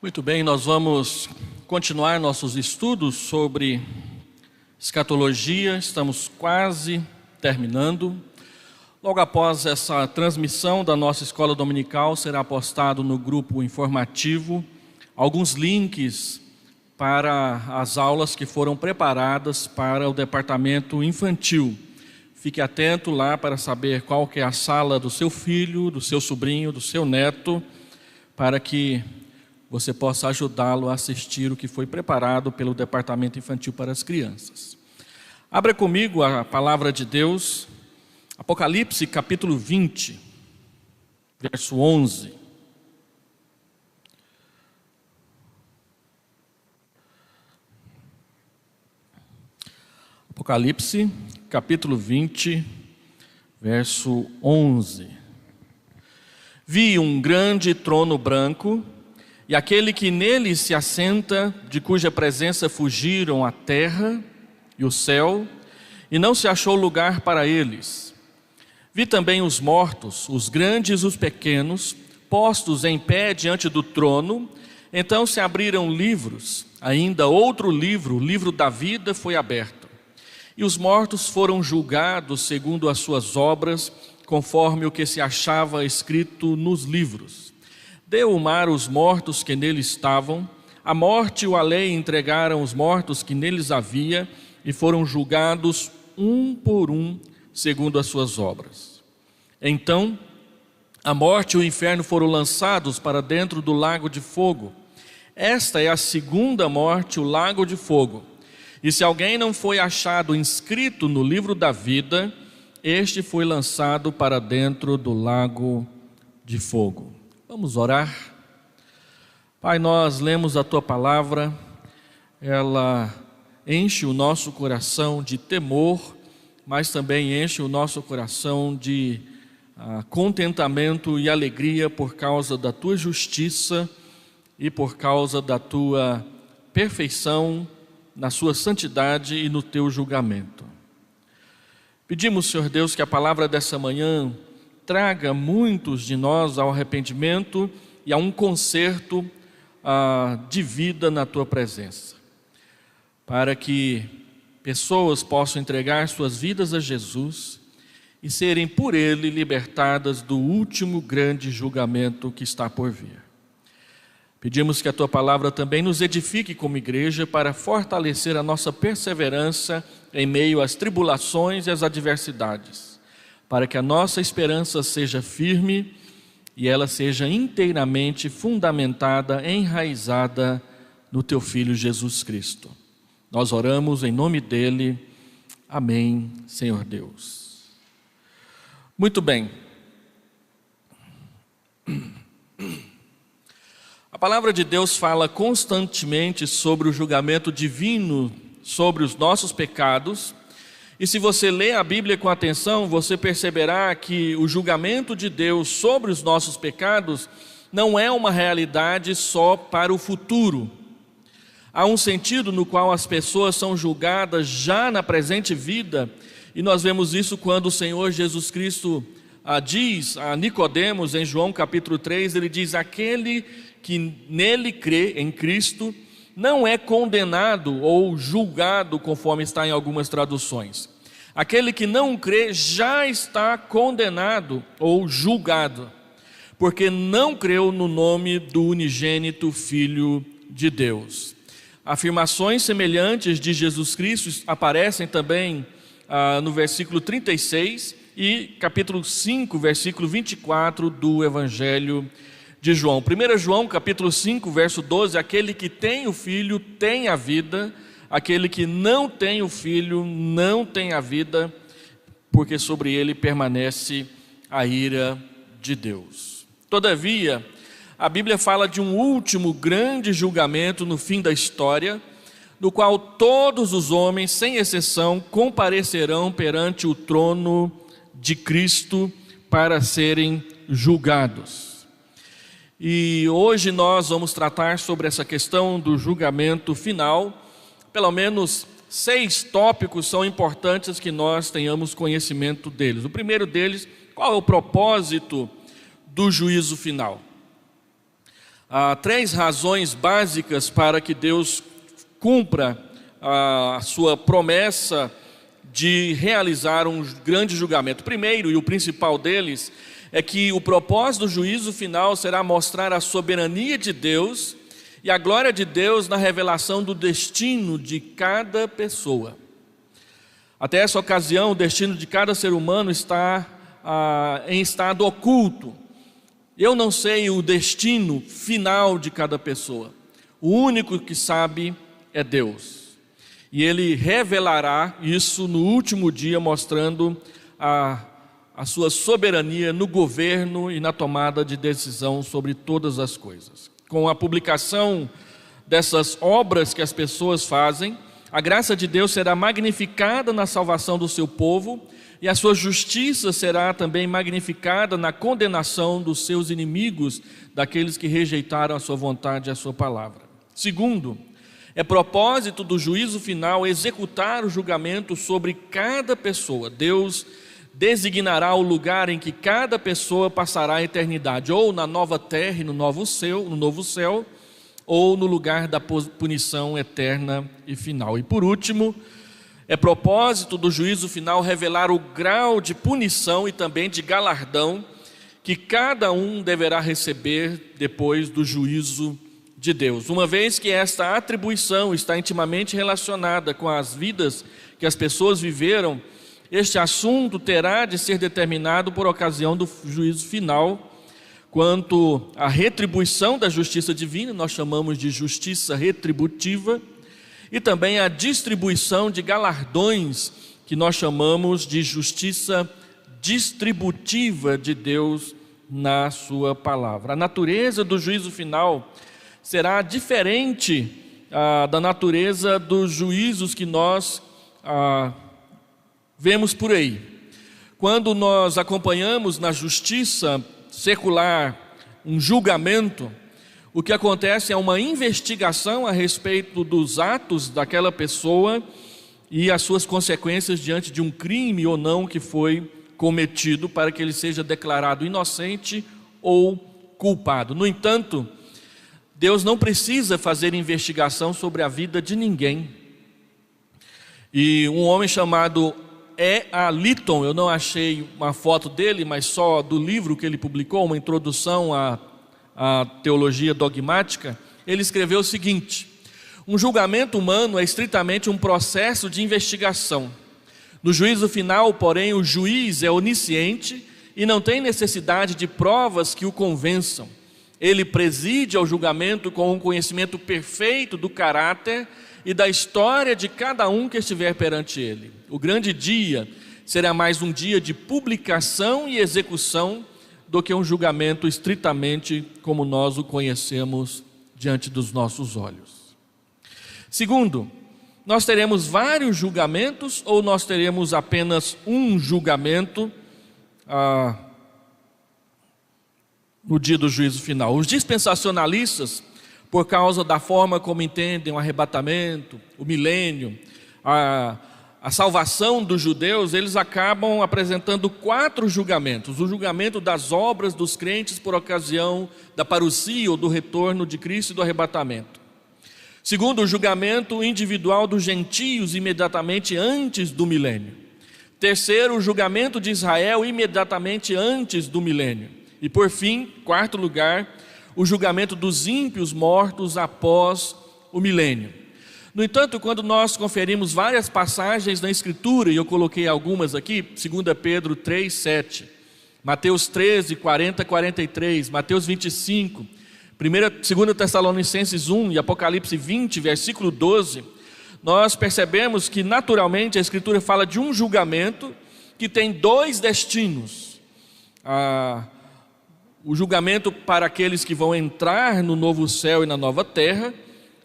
Muito bem, nós vamos continuar nossos estudos sobre escatologia, estamos quase terminando. Logo após essa transmissão da nossa escola dominical, será postado no grupo informativo alguns links para as aulas que foram preparadas para o departamento infantil. Fique atento lá para saber qual que é a sala do seu filho, do seu sobrinho, do seu neto, para que você possa ajudá-lo a assistir o que foi preparado pelo departamento infantil para as crianças. Abra comigo a palavra de Deus, Apocalipse capítulo 20, verso 11. Apocalipse capítulo 20, verso 11. Vi um grande trono branco, e aquele que nele se assenta, de cuja presença fugiram a terra e o céu, e não se achou lugar para eles. Vi também os mortos, os grandes e os pequenos, postos em pé diante do trono. Então se abriram livros, ainda outro livro, o livro da vida, foi aberto. E os mortos foram julgados segundo as suas obras, conforme o que se achava escrito nos livros. Deu o mar os mortos que nele estavam, a morte e o além entregaram os mortos que neles havia, e foram julgados um por um, segundo as suas obras. Então, a morte e o inferno foram lançados para dentro do lago de fogo. Esta é a segunda morte, o lago de fogo. E se alguém não foi achado inscrito no livro da vida, este foi lançado para dentro do lago de fogo. Vamos orar. Pai, nós lemos a Tua palavra, ela enche o nosso coração de temor, mas também enche o nosso coração de contentamento e alegria por causa da Tua justiça e por causa da Tua perfeição, na sua santidade e no Teu julgamento. Pedimos, Senhor Deus, que a palavra dessa manhã traga muitos de nós ao arrependimento e a um conserto de vida na Tua presença, para que pessoas possam entregar suas vidas a Jesus e serem por Ele libertadas do último grande julgamento que está por vir. Pedimos que a Tua palavra também nos edifique como igreja para fortalecer a nossa perseverança em meio às tribulações e às adversidades, para que a nossa esperança seja firme e ela seja inteiramente fundamentada, enraizada no Teu Filho Jesus Cristo. Nós oramos em nome dEle. Amém, Senhor Deus. Muito bem. A palavra de Deus fala constantemente sobre o julgamento divino sobre os nossos pecados. E se você lê a Bíblia com atenção, você perceberá que o julgamento de Deus sobre os nossos pecados não é uma realidade só para o futuro. Há um sentido no qual as pessoas são julgadas já na presente vida, e nós vemos isso quando o Senhor Jesus Cristo diz a Nicodemos, em João capítulo 3, ele diz: aquele que nele crê, em Cristo, não é condenado ou julgado, conforme está em algumas traduções. Aquele que não crê já está condenado ou julgado, porque não creu no nome do unigênito Filho de Deus. Afirmações semelhantes de Jesus Cristo aparecem também no versículo 36 e capítulo 5, versículo 24 do Evangelho de João. 1 João capítulo 5, verso 12, aquele que tem o Filho tem a vida, aquele que não tem o Filho não tem a vida, porque sobre ele permanece a ira de Deus. Todavia, a Bíblia fala de um último grande julgamento no fim da história, no qual todos os homens, sem exceção, comparecerão perante o trono de Cristo para serem julgados. E hoje nós vamos tratar sobre essa questão do julgamento final. Pelo menos 6 tópicos são importantes que nós tenhamos conhecimento deles. O primeiro deles, qual é o propósito do juízo final? Há 3 razões básicas para que Deus cumpra a sua promessa de realizar um grande julgamento. Primeiro, e o principal deles, é que o propósito do juízo final será mostrar a soberania de Deus e a glória de Deus na revelação do destino de cada pessoa. Até essa ocasião, o destino de cada ser humano está em estado oculto. Eu não sei o destino final de cada pessoa. O único que sabe é Deus. E Ele revelará isso no último dia, mostrando a sua soberania no governo e na tomada de decisão sobre todas as coisas. Com a publicação dessas obras que as pessoas fazem, a graça de Deus será magnificada na salvação do seu povo e a sua justiça será também magnificada na condenação dos seus inimigos, daqueles que rejeitaram a sua vontade e a sua palavra. Segundo, é propósito do juízo final executar o julgamento sobre cada pessoa. Deus designará o lugar em que cada pessoa passará a eternidade, ou na nova terra e no novo céu, ou no lugar da punição eterna e final. E por último, é propósito do juízo final revelar o grau de punição e também de galardão que cada um deverá receber depois do juízo de Deus. Uma vez que esta atribuição está intimamente relacionada com as vidas que as pessoas viveram, este assunto terá de ser determinado por ocasião do juízo final. Quanto à retribuição da justiça divina, nós chamamos de justiça retributiva, e também a distribuição de galardões, que nós chamamos de justiça distributiva de Deus na sua palavra. A natureza do juízo final será diferente da natureza dos juízos que nós vemos por aí. Quando nós acompanhamos na justiça secular um julgamento, o que acontece é uma investigação a respeito dos atos daquela pessoa e as suas consequências diante de um crime ou não que foi cometido, para que ele seja declarado inocente ou culpado. No entanto, Deus não precisa fazer investigação sobre a vida de ninguém. E um homem chamado E.A. Litton, eu não achei uma foto dele, mas só do livro que ele publicou, uma introdução à teologia dogmática, ele escreveu o seguinte: um julgamento humano é estritamente um processo de investigação. No juízo final, porém, o juiz é onisciente e não tem necessidade de provas que o convençam. Ele preside ao julgamento com um conhecimento perfeito do caráter e da história de cada um que estiver perante ele. O grande dia será mais um dia de publicação e execução do que um julgamento estritamente como nós o conhecemos diante dos nossos olhos. Segundo, nós teremos vários julgamentos ou nós teremos apenas um julgamento no dia do juízo final? Os dispensacionalistas, por causa da forma como entendem o arrebatamento, o milênio, a salvação dos judeus, eles acabam apresentando 4 julgamentos. O julgamento das obras dos crentes por ocasião da parousia ou do retorno de Cristo e do arrebatamento. Segundo, o julgamento individual dos gentios imediatamente antes do milênio. Terceiro, o julgamento de Israel imediatamente antes do milênio. E por fim, 4º lugar, o julgamento dos ímpios mortos após o milênio. No entanto, quando nós conferimos várias passagens na Escritura, e eu coloquei algumas aqui, 2 Pedro 3, 7, Mateus 13, 40, 43, Mateus 25, 2 Tessalonicenses 1 e Apocalipse 20, versículo 12, nós percebemos que naturalmente a Escritura fala de um julgamento que tem 2 destinos. O julgamento para aqueles que vão entrar no novo céu e na nova terra,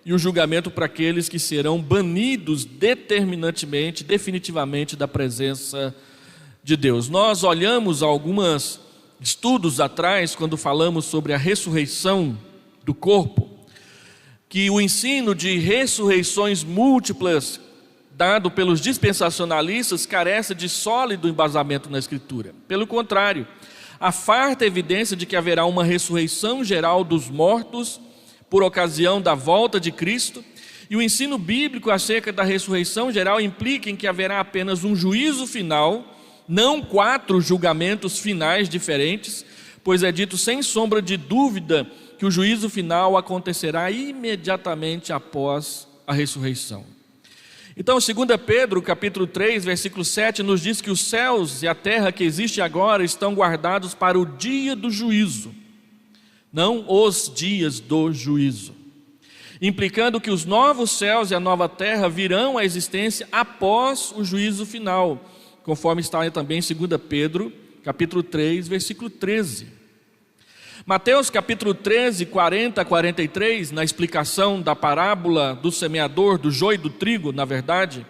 e o julgamento para aqueles que serão banidos determinantemente, definitivamente da presença de Deus. Nós olhamos alguns estudos atrás, quando falamos sobre a ressurreição do corpo, que o ensino de ressurreições múltiplas dado pelos dispensacionalistas carece de sólido embasamento na Escritura. Pelo contrário, a farta evidência de que haverá uma ressurreição geral dos mortos por ocasião da volta de Cristo, e o ensino bíblico acerca da ressurreição geral implica em que haverá apenas um juízo final, não 4 julgamentos finais diferentes, pois é dito sem sombra de dúvida que o juízo final acontecerá imediatamente após a ressurreição. Então, 2 Pedro, capítulo 3, versículo 7, nos diz que os céus e a terra que existe agora estão guardados para o dia do juízo, não os dias do juízo, implicando que os novos céus e a nova terra virão à existência após o juízo final, conforme está também em 2 Pedro, capítulo 3, versículo 13. Mateus capítulo 13, 40 a 43, na explicação da parábola do semeador, do joio e do trigo, na verdade,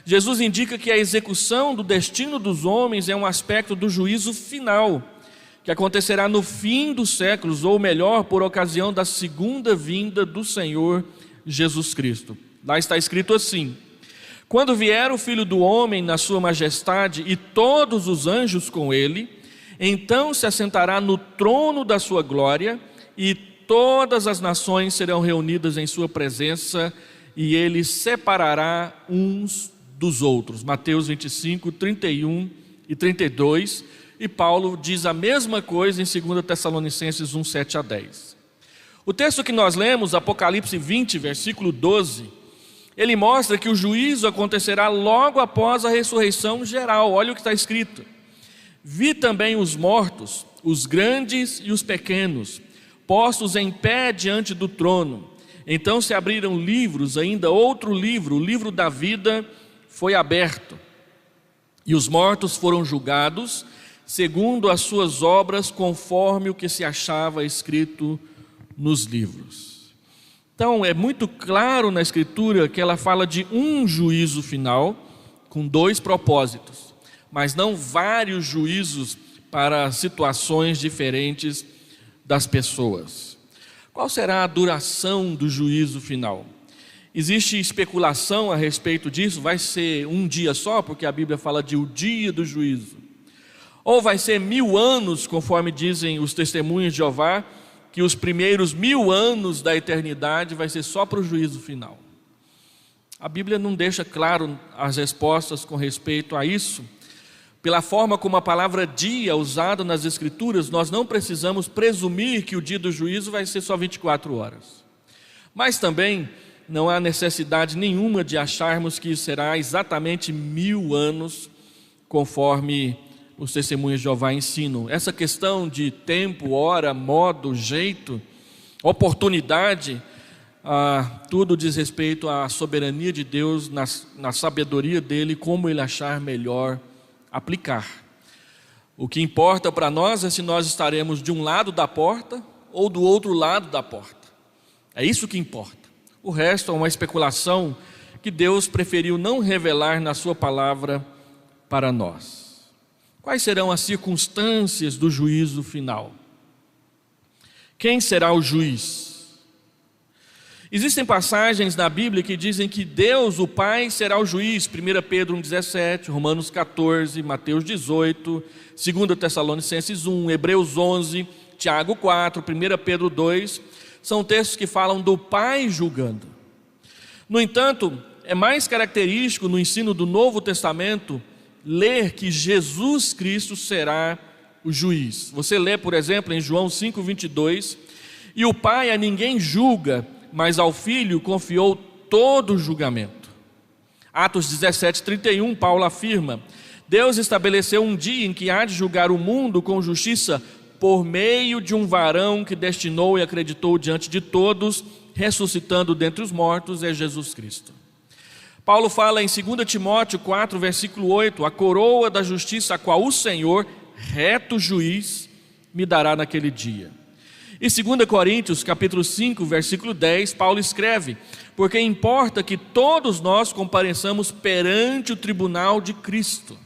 Jesus indica que a execução do destino dos homens é um aspecto do juízo final, que acontecerá no fim dos séculos, ou melhor, por ocasião da segunda vinda do Senhor Jesus Cristo. Lá está escrito assim: quando vier o Filho do Homem na sua majestade e todos os anjos com ele, então se assentará no trono da sua glória, e todas as nações serão reunidas em sua presença, e ele separará uns dos outros. Mateus 25, 31 e 32, e Paulo diz a mesma coisa em 2 Tessalonicenses 1, 7 a 10. O texto que nós lemos, Apocalipse 20, versículo 12, ele mostra que o juízo acontecerá logo após a ressurreição geral. Olha o que está escrito: vi também os mortos, os grandes e os pequenos, postos em pé diante do trono. Então se abriram livros, ainda outro livro, o livro da vida, foi aberto. E os mortos foram julgados, segundo as suas obras, conforme o que se achava escrito nos livros. Então é muito claro na Escritura que ela fala de um juízo final, com 2 propósitos, mas não vários juízos para situações diferentes das pessoas. Qual será a duração do juízo final? Existe especulação a respeito disso. Vai ser um dia só, porque a Bíblia fala de o dia do juízo? Ou vai ser 1000 anos, conforme dizem os testemunhos de Jeová, que os primeiros 1000 anos da eternidade vai ser só para o juízo final? A Bíblia não deixa claro as respostas com respeito a isso. Pela forma como a palavra dia é usada nas Escrituras, nós não precisamos presumir que o dia do juízo vai ser só 24 horas. Mas também não há necessidade nenhuma de acharmos que será exatamente 1000 anos, conforme os testemunhos de Jeová ensinam. Essa questão de tempo, hora, modo, jeito, oportunidade, tudo diz respeito à soberania de Deus, na sabedoria dele, como ele achar melhor aplicar. O que importa para nós é se nós estaremos de um lado da porta ou do outro lado da porta. É isso que importa. O resto é uma especulação que Deus preferiu não revelar na sua palavra para nós. Quais serão as circunstâncias do juízo final? Quem será o juiz? Existem passagens na Bíblia que dizem que Deus, o Pai, será o juiz. 1 Pedro 1,17, Romanos 14, Mateus 18, 2 Tessalonicenses 1, Hebreus 11, Tiago 4, 1 Pedro 2, são textos que falam do Pai julgando. No entanto, é mais característico no ensino do Novo Testamento ler que Jesus Cristo será o juiz. Você lê, por exemplo, em João 5, 22, e o Pai a ninguém julga, mas ao Filho confiou todo o julgamento. Atos 17, 31, Paulo afirma: Deus estabeleceu um dia em que há de julgar o mundo com justiça por meio de um varão que destinou e acreditou diante de todos, ressuscitando dentre os mortos, é Jesus Cristo. Paulo fala em 2 Timóteo 4, versículo 8: a coroa da justiça, a qual o Senhor, reto juiz, me dará naquele dia. E 2 Coríntios, capítulo 5, versículo 10, Paulo escreve: porque importa que todos nós compareçamos perante o tribunal de Cristo.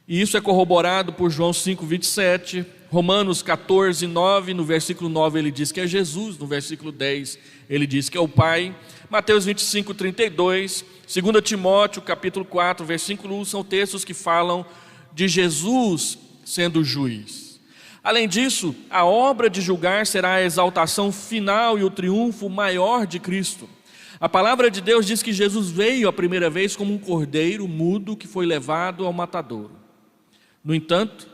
E isso é corroborado por João 5, 27, Romanos 14, 9, no versículo 9 ele diz que é Jesus, no versículo 10 ele diz que é o Pai, Mateus 25, 32, 2 Timóteo, capítulo 4, versículo 1, são textos que falam de Jesus sendo juiz. Além disso, a obra de julgar será a exaltação final e o triunfo maior de Cristo. A palavra de Deus diz que Jesus veio a primeira vez como um cordeiro mudo que foi levado ao matadouro. No entanto,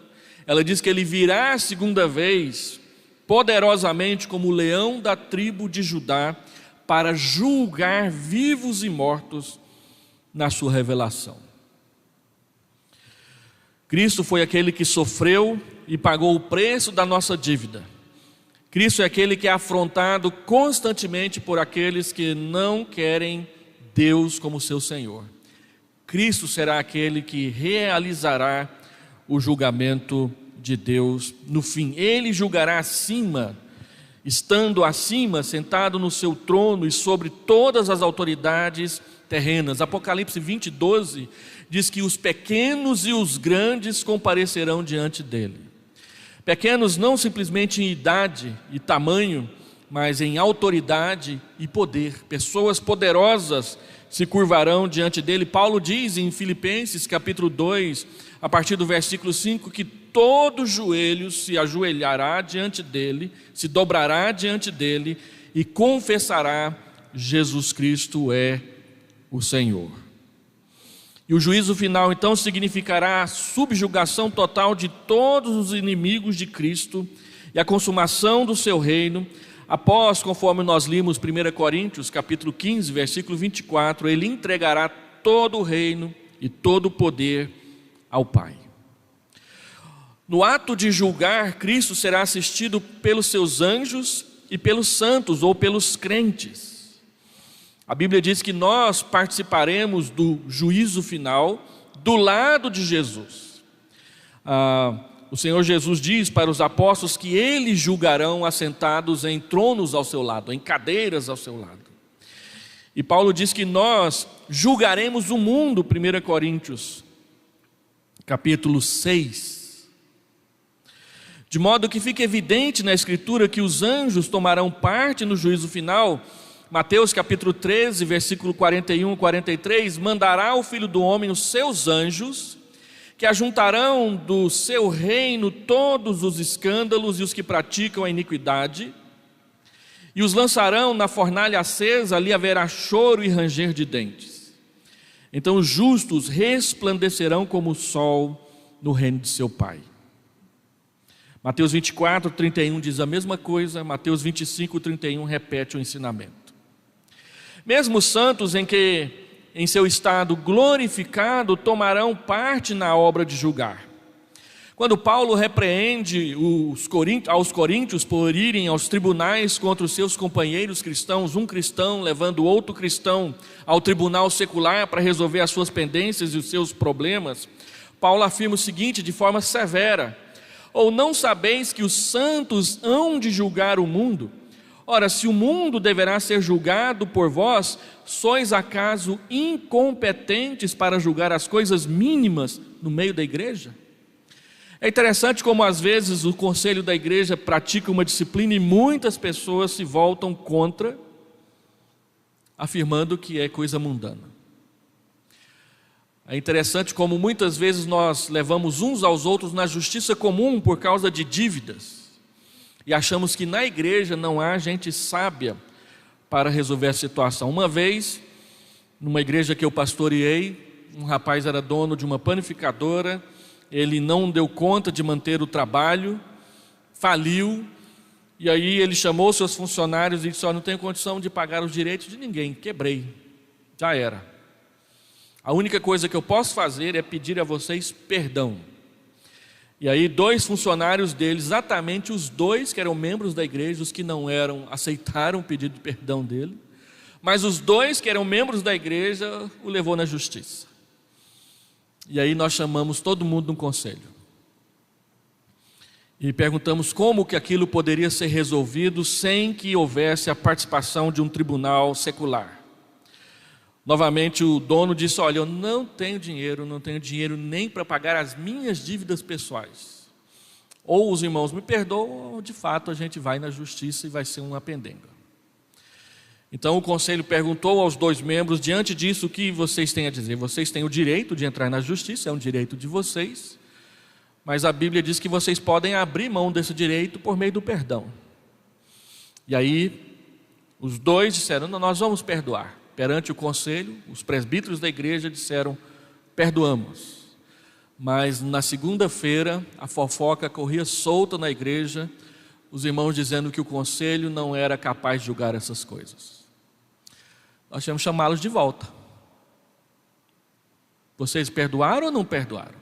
ela diz que ele virá a segunda vez, poderosamente como o leão da tribo de Judá, para julgar vivos e mortos na sua revelação. Cristo foi aquele que sofreu e pagou o preço da nossa dívida. Cristo é aquele que é afrontado constantemente por aqueles que não querem Deus como seu Senhor. Cristo será aquele que realizará o julgamento de Deus no fim. Ele julgará acima, estando acima, sentado no seu trono e sobre todas as autoridades terrenas. Apocalipse 20:12 diz que os pequenos e os grandes comparecerão diante dele. Pequenos não simplesmente em idade e tamanho, mas em autoridade e poder. Pessoas poderosas se curvarão diante dele. Paulo diz em Filipenses capítulo 2, a partir do versículo 5, que todo joelho se ajoelhará diante dele, se dobrará diante dele e confessará: Jesus Cristo é o Senhor. E o juízo final então significará a subjugação total de todos os inimigos de Cristo e a consumação do seu reino. Após, conforme nós limos 1 Coríntios capítulo 15, versículo 24, ele entregará todo o reino e todo o poder ao Pai. No ato de julgar, Cristo será assistido pelos seus anjos e pelos santos ou pelos crentes. A Bíblia diz que nós participaremos do juízo final do lado de Jesus. O Senhor Jesus diz para os apóstolos que eles julgarão assentados em tronos ao seu lado, em cadeiras ao seu lado. E Paulo diz que nós julgaremos o mundo, 1 Coríntios, capítulo 6. De modo que fica evidente na Escritura que os anjos tomarão parte no juízo final. Mateus capítulo 13, versículo 41 e 43, mandará o Filho do Homem os seus anjos, que ajuntarão do seu reino todos os escândalos e os que praticam a iniquidade, e os lançarão na fornalha acesa, ali haverá choro e ranger de dentes. Então os justos resplandecerão como o sol no reino de seu Pai. Mateus 24, 31 diz a mesma coisa, Mateus 25, 31 repete o ensinamento. Mesmo os santos em seu estado glorificado tomarão parte na obra de julgar. Quando Paulo repreende aos coríntios por irem aos tribunais contra os seus companheiros cristãos, um cristão levando outro cristão ao tribunal secular para resolver as suas pendências e os seus problemas, Paulo afirma o seguinte de forma severa: ou não sabeis que os santos hão de julgar o mundo? Ora, se o mundo deverá ser julgado por vós, sois acaso incompetentes para julgar as coisas mínimas no meio da igreja? É interessante como às vezes o conselho da igreja pratica uma disciplina e muitas pessoas se voltam contra, afirmando que é coisa mundana. É interessante como muitas vezes nós levamos uns aos outros na justiça comum por causa de dívidas. E achamos que na igreja não há gente sábia para resolver a situação. Uma vez, numa igreja que eu pastoreei, um rapaz era dono de uma panificadora, ele não deu conta de manter o trabalho, faliu, e aí ele chamou seus funcionários e disse: não tenho condição de pagar os direitos de ninguém, quebrei, já era. A única coisa que eu posso fazer é pedir a vocês perdão. E aí 2 funcionários deles, exatamente os 2 que eram membros da igreja, os que não eram, aceitaram o pedido de perdão dele, mas os 2 que eram membros da igreja o levou na justiça. E aí nós chamamos todo mundo num conselho e perguntamos como que aquilo poderia ser resolvido sem que houvesse a participação de um tribunal secular. Novamente o dono disse: olha, eu não tenho dinheiro nem para pagar as minhas dívidas pessoais. Ou os irmãos me perdoam, ou de fato a gente vai na justiça e vai ser uma pendenga. Então o conselho perguntou aos 2 membros: diante disso, o que vocês têm a dizer? Vocês têm o direito de entrar na justiça, é um direito de vocês, mas a Bíblia diz que vocês podem abrir mão desse direito por meio do perdão. E aí, os dois disseram: não, nós vamos perdoar. Perante o conselho, os presbíteros da igreja disseram: perdoamos. Mas na segunda-feira, a fofoca corria solta na igreja, os irmãos dizendo que o conselho não era capaz de julgar essas coisas. Nós tivemos que chamá-los de volta. Vocês perdoaram ou não perdoaram?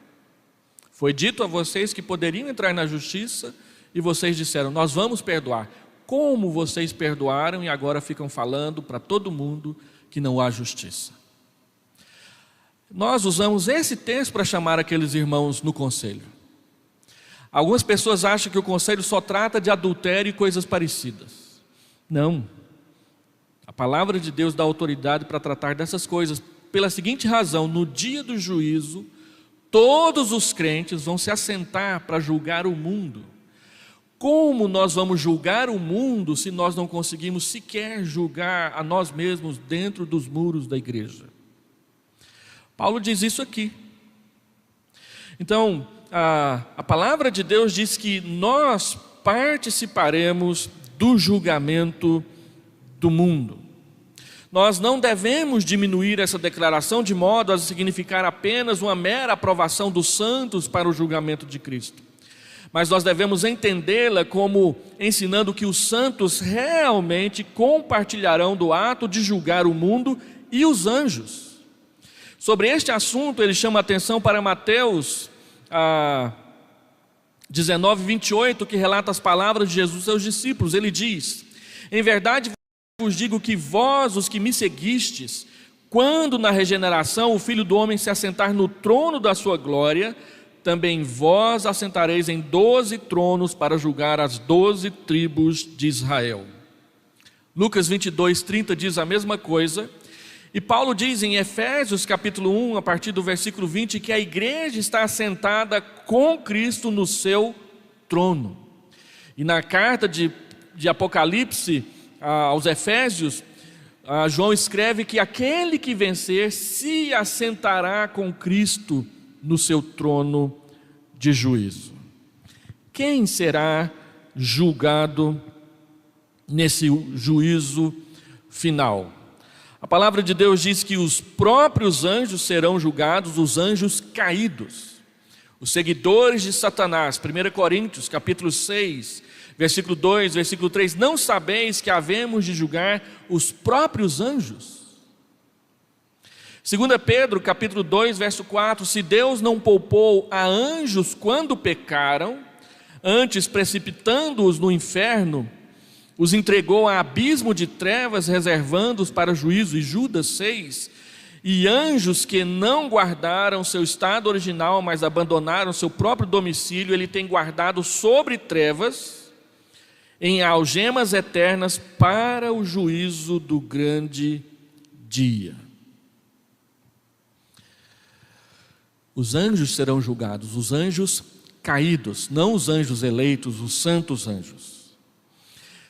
Foi dito a vocês que poderiam entrar na justiça e vocês disseram: nós vamos perdoar. Como vocês perdoaram e agora ficam falando para todo mundo que não há justiça? Nós usamos esse texto para chamar aqueles irmãos no conselho. Algumas pessoas acham que o conselho só trata de adultério e coisas parecidas. Não. A palavra de Deus dá autoridade para tratar dessas coisas pela seguinte razão: no dia do juízo, todos os crentes vão se assentar para julgar o mundo. Como nós vamos julgar o mundo se nós não conseguimos sequer julgar a nós mesmos dentro dos muros da igreja? Paulo diz isso aqui. Então, a palavra de Deus diz que nós participaremos do julgamento do mundo. Nós não devemos diminuir essa declaração de modo a significar apenas uma mera aprovação dos santos para o julgamento de Cristo. Mas nós devemos entendê-la como ensinando que os santos realmente compartilharão do ato de julgar o mundo e os anjos. Sobre este assunto, ele chama a atenção para Mateus 19, 28, que relata as palavras de Jesus aos seus discípulos. Ele diz: em verdade vos digo que vós, os que me seguistes, quando na regeneração o Filho do Homem se assentar no trono da sua glória, também vós assentareis em 12 tronos para julgar as 12 tribos de Israel. Lucas 22, 30 diz a mesma coisa. E Paulo diz em Efésios capítulo 1, a partir do versículo 20, que a igreja está assentada com Cristo no seu trono. E na carta de Apocalipse aos Efésios, João escreve que aquele que vencer se assentará com Cristo no seu trono de juízo. Quem será julgado nesse juízo final? A palavra de Deus diz que os próprios anjos serão julgados, os anjos caídos, os seguidores de Satanás. 1 Coríntios capítulo 6, versículo 2, versículo 3: não sabeis que havemos de julgar os próprios anjos? 2 Pedro capítulo 2, verso 4: se Deus não poupou a anjos quando pecaram, antes precipitando-os no inferno, os entregou a abismo de trevas, reservando-os para juízo. E Judas 6: e anjos que não guardaram seu estado original, mas abandonaram seu próprio domicílio, ele tem guardado sobre trevas, em algemas eternas, para o juízo do grande dia. Os anjos serão julgados, os anjos caídos, não os anjos eleitos, os santos anjos.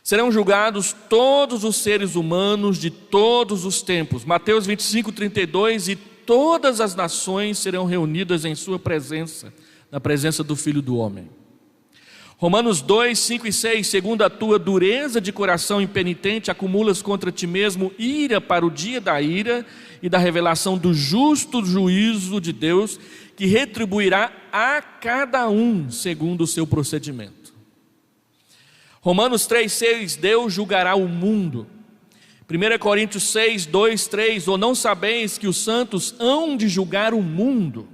Serão julgados todos os seres humanos de todos os tempos. Mateus 25, 32: e todas as nações serão reunidas em sua presença, na presença do Filho do Homem. Romanos 2, 5 e 6: segundo a tua dureza de coração impenitente, acumulas contra ti mesmo ira para o dia da ira e da revelação do justo juízo de Deus, que retribuirá a cada um segundo o seu procedimento. Romanos 3, 6: Deus julgará o mundo. 1 Coríntios 6, 2, 3: ou não sabeis que os santos hão de julgar o mundo?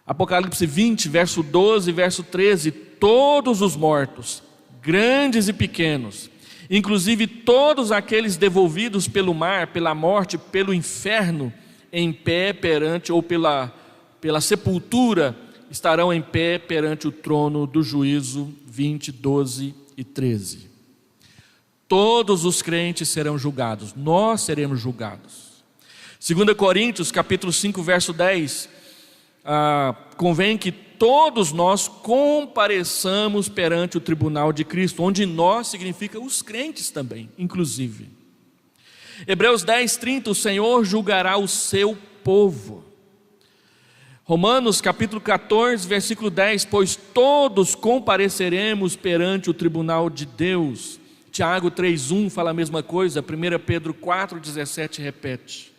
Apocalipse 20, verso 12 e verso 13: todos os mortos, grandes e pequenos, inclusive todos aqueles devolvidos pelo mar, pela morte, pelo inferno, em pé perante, ou pela sepultura, estarão em pé perante o trono do juízo. 20, 12 e 13. Todos os crentes serão julgados, nós seremos julgados. 2 Coríntios capítulo 5, verso 10, convém que todos nós compareçamos perante o tribunal de Cristo, onde nós significa os crentes também, inclusive. Hebreus 10, 30: o Senhor julgará o seu povo. Romanos capítulo 14, versículo 10, pois todos compareceremos perante o tribunal de Deus. Tiago 3,1 fala a mesma coisa, 1 Pedro 4,17 repete.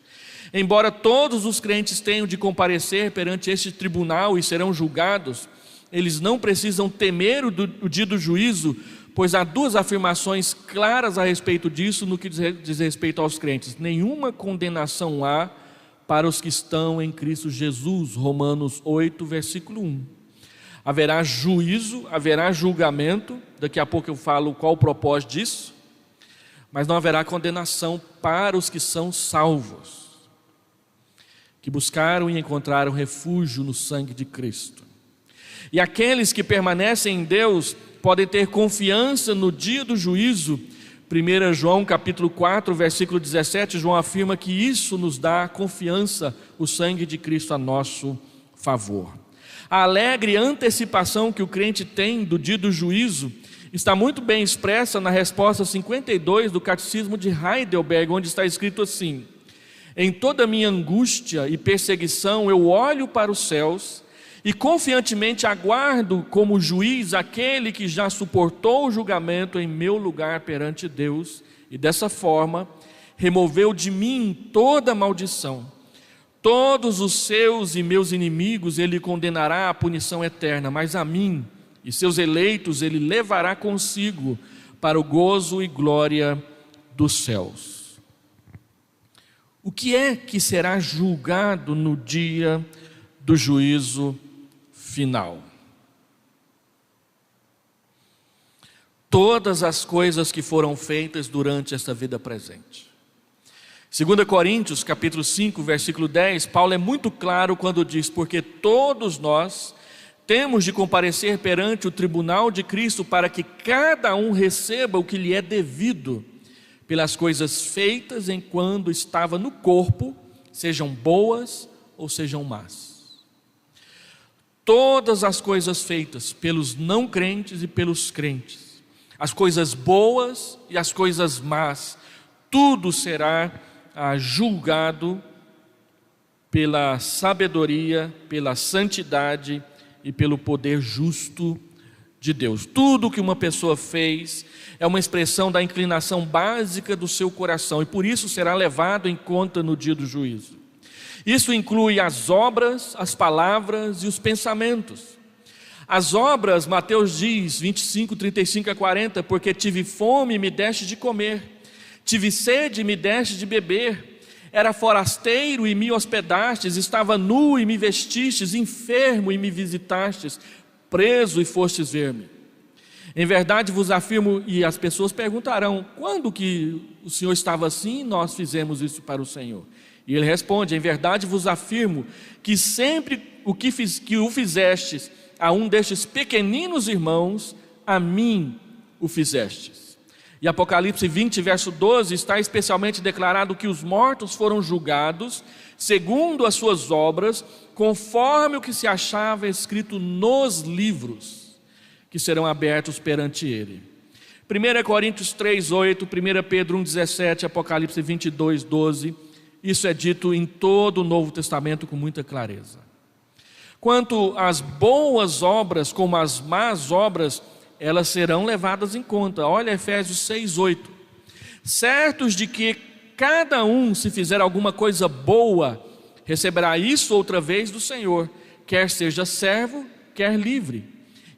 Embora todos os crentes tenham de comparecer perante este tribunal e serão julgados, eles não precisam temer o dia do juízo, pois há duas afirmações claras a respeito disso no que diz respeito aos crentes. Nenhuma condenação há para os que estão em Cristo Jesus, Romanos 8, versículo 1. Haverá juízo, haverá julgamento, daqui a pouco eu falo qual o propósito disso, mas não haverá condenação para os que são salvos, que buscaram e encontraram refúgio no sangue de Cristo. E aqueles que permanecem em Deus podem ter confiança no dia do juízo. 1 João capítulo 4, versículo 17, João afirma que isso nos dá confiança, o sangue de Cristo a nosso favor. A alegre antecipação que o crente tem do dia do juízo está muito bem expressa na resposta 52 do Catecismo de Heidelberg, onde está escrito assim: em toda a minha angústia e perseguição eu olho para os céus e confiantemente aguardo como juiz aquele que já suportou o julgamento em meu lugar perante Deus e dessa forma removeu de mim toda maldição. Todos os seus e meus inimigos ele condenará à punição eterna, mas a mim e seus eleitos ele levará consigo para o gozo e glória dos céus. O que é que será julgado no dia do juízo final? Todas as coisas que foram feitas durante esta vida presente. 2 Coríntios capítulo 5, versículo 10, Paulo é muito claro quando diz: porque todos nós temos de comparecer perante o tribunal de Cristo para que cada um receba o que lhe é devido pelas coisas feitas enquanto estava no corpo, sejam boas ou sejam más. Todas as coisas feitas pelos não crentes e pelos crentes, as coisas boas e as coisas más, tudo será julgado pela sabedoria, pela santidade e pelo poder justo de Deus. Tudo que uma pessoa fez é uma expressão da inclinação básica do seu coração e por isso será levado em conta no dia do juízo. Isso inclui as obras, as palavras e os pensamentos. As obras, Mateus diz, 25, 35 a 40, porque tive fome e me deste de comer, tive sede e me deste de beber, era forasteiro e me hospedastes, estava nu e me vestistes, enfermo e me visitastes, preso e fostes ver-me. Em verdade vos afirmo, e as pessoas perguntarão: quando que o Senhor estava assim e nós fizemos isso para o Senhor? E ele responde: em verdade vos afirmo que sempre que o fizestes a um destes pequeninos irmãos, a mim o fizestes. E Apocalipse 20, verso 12, está especialmente declarado que os mortos foram julgados segundo as suas obras, conforme o que se achava escrito nos livros, que serão abertos perante ele. 1 Coríntios 3, 8, 1 Pedro 1, 17, Apocalipse 22, 12, isso é dito em todo o Novo Testamento com muita clareza. Quanto às boas obras como as más obras, elas serão levadas em conta. Olha Efésios 6, 8. Certos de que cada um, se fizer alguma coisa boa, receberá isso outra vez do Senhor, quer seja servo, quer livre.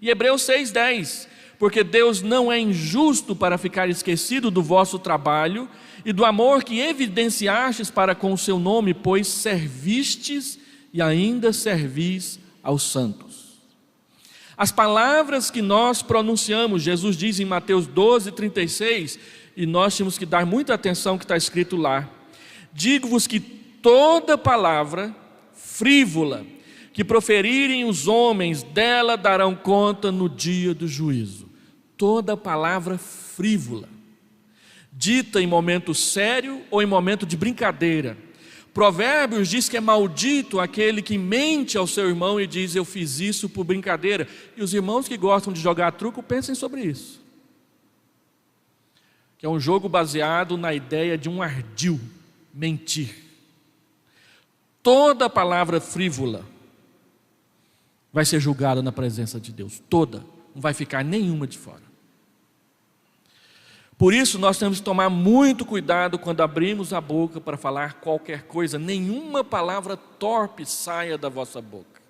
E Hebreus 6, 10. Porque Deus não é injusto para ficar esquecido do vosso trabalho e do amor que evidenciastes para com o seu nome, pois servistes e ainda servis aos santos. As palavras que nós pronunciamos, Jesus diz em Mateus 12, 36, e nós temos que dar muita atenção ao que está escrito lá: digo-vos que toda palavra frívola que proferirem os homens, dela darão conta no dia do juízo. Toda palavra frívola, dita em momento sério ou em momento de brincadeira. Provérbios diz que é maldito aquele que mente ao seu irmão e diz: eu fiz isso por brincadeira. E os irmãos que gostam de jogar truco, pensem sobre isso, que é um jogo baseado na ideia de um ardil, mentir. Toda palavra frívola vai ser julgada na presença de Deus, toda, não vai ficar nenhuma de fora. Por isso nós temos que tomar muito cuidado quando abrimos a boca para falar qualquer coisa. Nenhuma palavra torpe saia da vossa boca.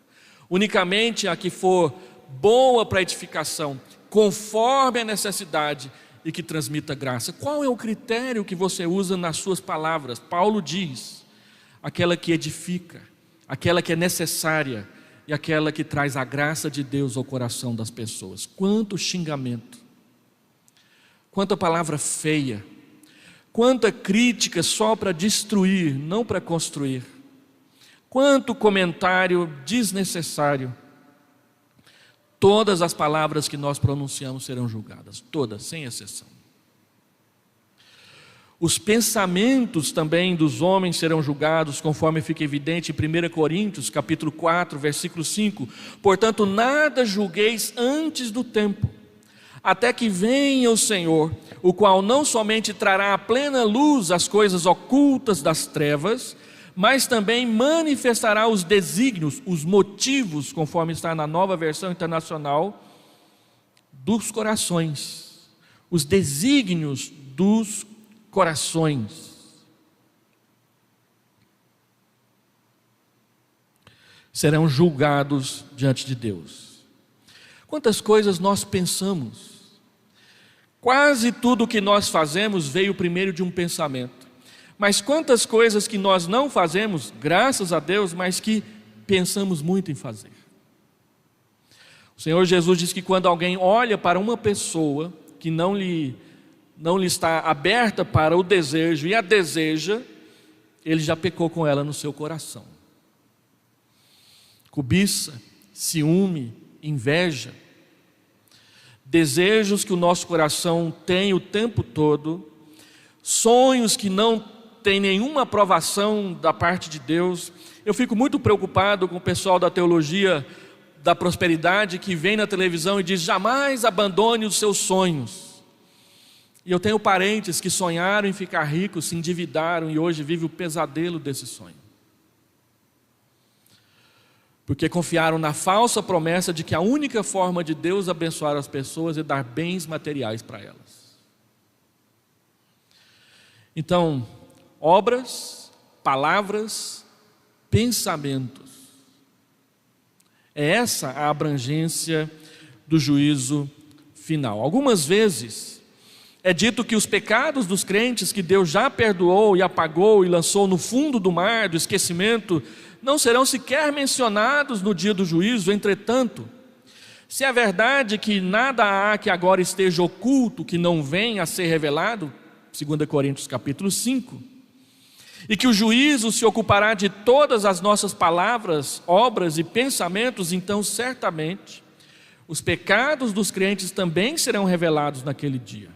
Unicamente a que for boa para edificação, conforme a necessidade e que transmita graça. Qual é o critério que você usa nas suas palavras? Paulo diz: aquela que edifica, aquela que é necessária e aquela que traz a graça de Deus ao coração das pessoas. Quanto xingamento, quanta palavra feia, quanta crítica só para destruir, não para construir, quanto comentário desnecessário. Todas as palavras que nós pronunciamos serão julgadas, todas, sem exceção. Os pensamentos também dos homens serão julgados, conforme fica evidente em 1 Coríntios, capítulo 4, versículo 5. Portanto, nada julgueis antes do tempo, até que venha o Senhor, o qual não somente trará à plena luz as coisas ocultas das trevas, mas também manifestará os desígnios, os motivos, conforme está na Nova Versão Internacional, dos corações. Os desígnios dos corações. Serão julgados diante de Deus. Quantas coisas nós pensamos? Quase tudo o que nós fazemos veio primeiro de um pensamento. Mas quantas coisas que nós não fazemos, graças a Deus, mas que pensamos muito em fazer. O Senhor Jesus diz que quando alguém olha para uma pessoa que não lhe está aberta para o desejo e a deseja, ele já pecou com ela no seu coração. Cobiça, ciúme, inveja, desejos que o nosso coração tem o tempo todo, sonhos que não têm nenhuma aprovação da parte de Deus. Eu fico muito preocupado com o pessoal da teologia da prosperidade que vem na televisão e diz: jamais abandone os seus sonhos. E eu tenho parentes que sonharam em ficar ricos, se endividaram e hoje vivem o pesadelo desse sonho. Porque confiaram na falsa promessa de que a única forma de Deus abençoar as pessoas é dar bens materiais para elas. Então, obras, palavras, pensamentos. É essa a abrangência do juízo final. Algumas vezes é dito que os pecados dos crentes que Deus já perdoou e apagou e lançou no fundo do mar, do esquecimento, não serão sequer mencionados no dia do juízo. Entretanto, se é verdade que nada há que agora esteja oculto, que não venha a ser revelado, 2 Coríntios capítulo 5, e que o juízo se ocupará de todas as nossas palavras, obras e pensamentos, então certamente os pecados dos crentes também serão revelados naquele dia.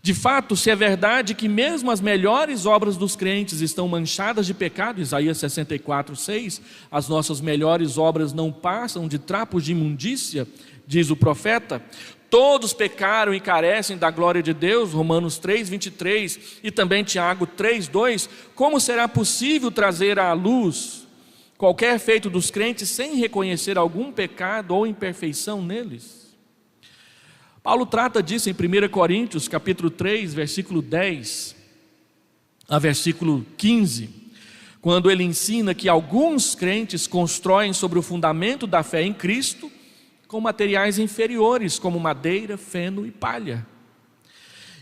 De fato, se é verdade que mesmo as melhores obras dos crentes estão manchadas de pecado, Isaías 64, 6, as nossas melhores obras não passam de trapos de imundícia, diz o profeta. Todos pecaram e carecem da glória de Deus, Romanos 3, 23, e também Tiago 3, 2. Como será possível trazer à luz qualquer feito dos crentes sem reconhecer algum pecado ou imperfeição neles? Paulo trata disso em 1 Coríntios, capítulo 3, versículo 10 a versículo 15, quando ele ensina que alguns crentes constroem sobre o fundamento da fé em Cristo com materiais inferiores, como madeira, feno e palha.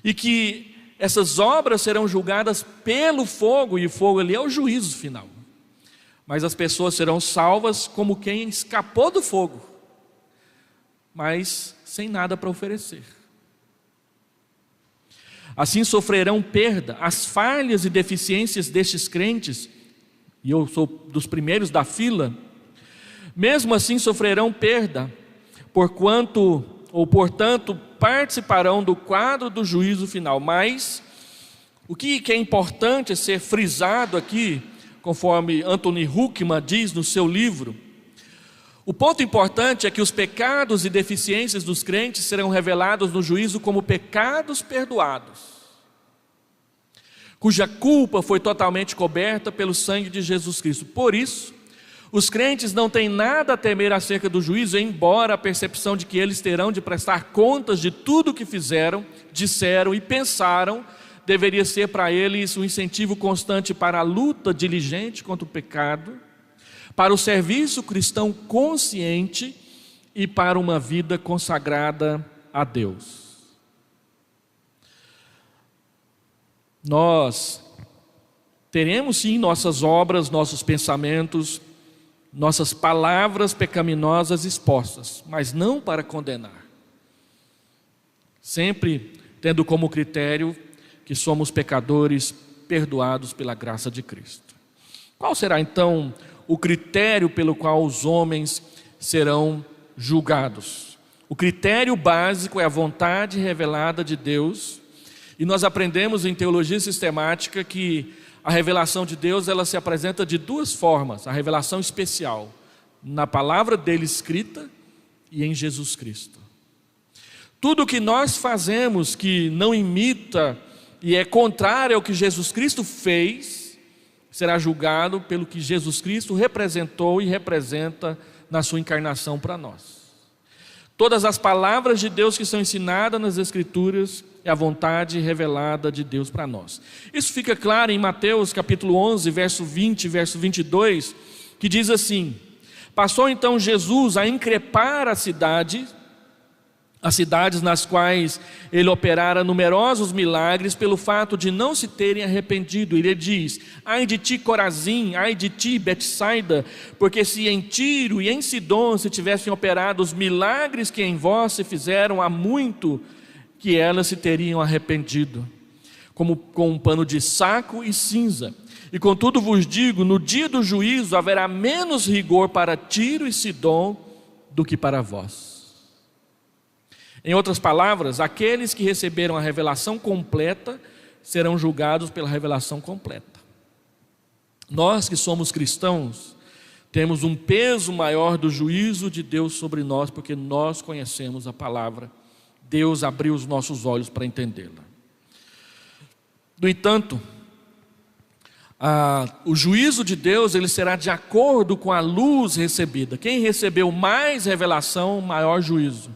E que essas obras serão julgadas pelo fogo, e o fogo ali é o juízo final. Mas as pessoas serão salvas como quem escapou do fogo, mas sem nada para oferecer. Assim sofrerão perda as falhas e deficiências destes crentes, e eu sou dos primeiros da fila. Mesmo assim sofrerão perda, portanto participarão do quadro do juízo final. Mas o que é importante ser frisado aqui, conforme Anthony Huckman diz no seu livro, o ponto importante é que os pecados e deficiências dos crentes serão revelados no juízo como pecados perdoados, cuja culpa foi totalmente coberta pelo sangue de Jesus Cristo. Por isso, Os crentes não têm nada a temer acerca do juízo, embora a percepção de que eles terão de prestar contas de tudo o que fizeram, disseram e pensaram deveria ser para eles um incentivo constante para a luta diligente contra o pecado, para o serviço cristão consciente e para uma vida consagrada a Deus. Nós teremos sim nossas obras, nossos pensamentos, nossas palavras pecaminosas expostas, mas não para condenar. Sempre tendo como critério que somos pecadores perdoados pela graça de Cristo. Qual será então o critério pelo qual os homens serão julgados? O critério básico é a vontade revelada de Deus, e nós aprendemos em teologia sistemática que a revelação de Deus, ela se apresenta de duas formas: a revelação especial, na palavra dele escrita e em Jesus Cristo. Tudo que nós fazemos que não imita e é contrário ao que Jesus Cristo fez, será julgado pelo que Jesus Cristo representou e representa na sua encarnação para nós. Todas as palavras de Deus que são ensinadas nas Escrituras é a vontade revelada de Deus para nós. Isso fica claro em Mateus capítulo 11, verso 20 e verso 22, que diz assim: passou então Jesus a increpar as cidades nas quais ele operara numerosos milagres, pelo fato de não se terem arrependido. Ele diz: ai de ti, Corazim, ai de ti, Betsaida, porque se em Tiro e em Sidom se tivessem operado os milagres que em vós se fizeram, há muito que elas se teriam arrependido, como com um pano de saco e cinza. E contudo vos digo, no dia do juízo haverá menos rigor para Tiro e Sidom do que para vós. Em outras palavras, aqueles que receberam a revelação completa serão julgados pela revelação completa. Nós que somos cristãos temos um peso maior do juízo de Deus sobre nós, porque nós conhecemos a palavra. Deus abriu os nossos olhos para entendê-la. No entanto, o juízo de Deus ele será de acordo com a luz recebida. Quem recebeu mais revelação, maior juízo.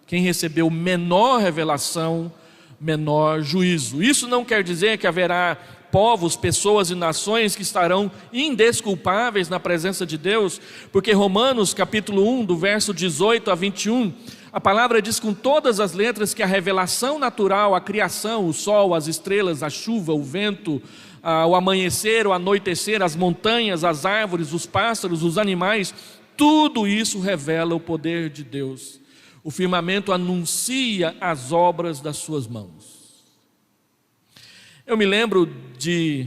Quem recebeu menor revelação, menor juízo. Isso não quer dizer que haverá povos, pessoas e nações que estarão indesculpáveis na presença de Deus, porque Romanos capítulo 1, do verso 18 a 21, a palavra diz com todas as letras que a revelação natural, a criação, o sol, as estrelas, a chuva, o vento, o amanhecer, o anoitecer, as montanhas, as árvores, os pássaros, os animais, tudo isso revela o poder de Deus. O firmamento anuncia as obras das suas mãos. Eu me lembro de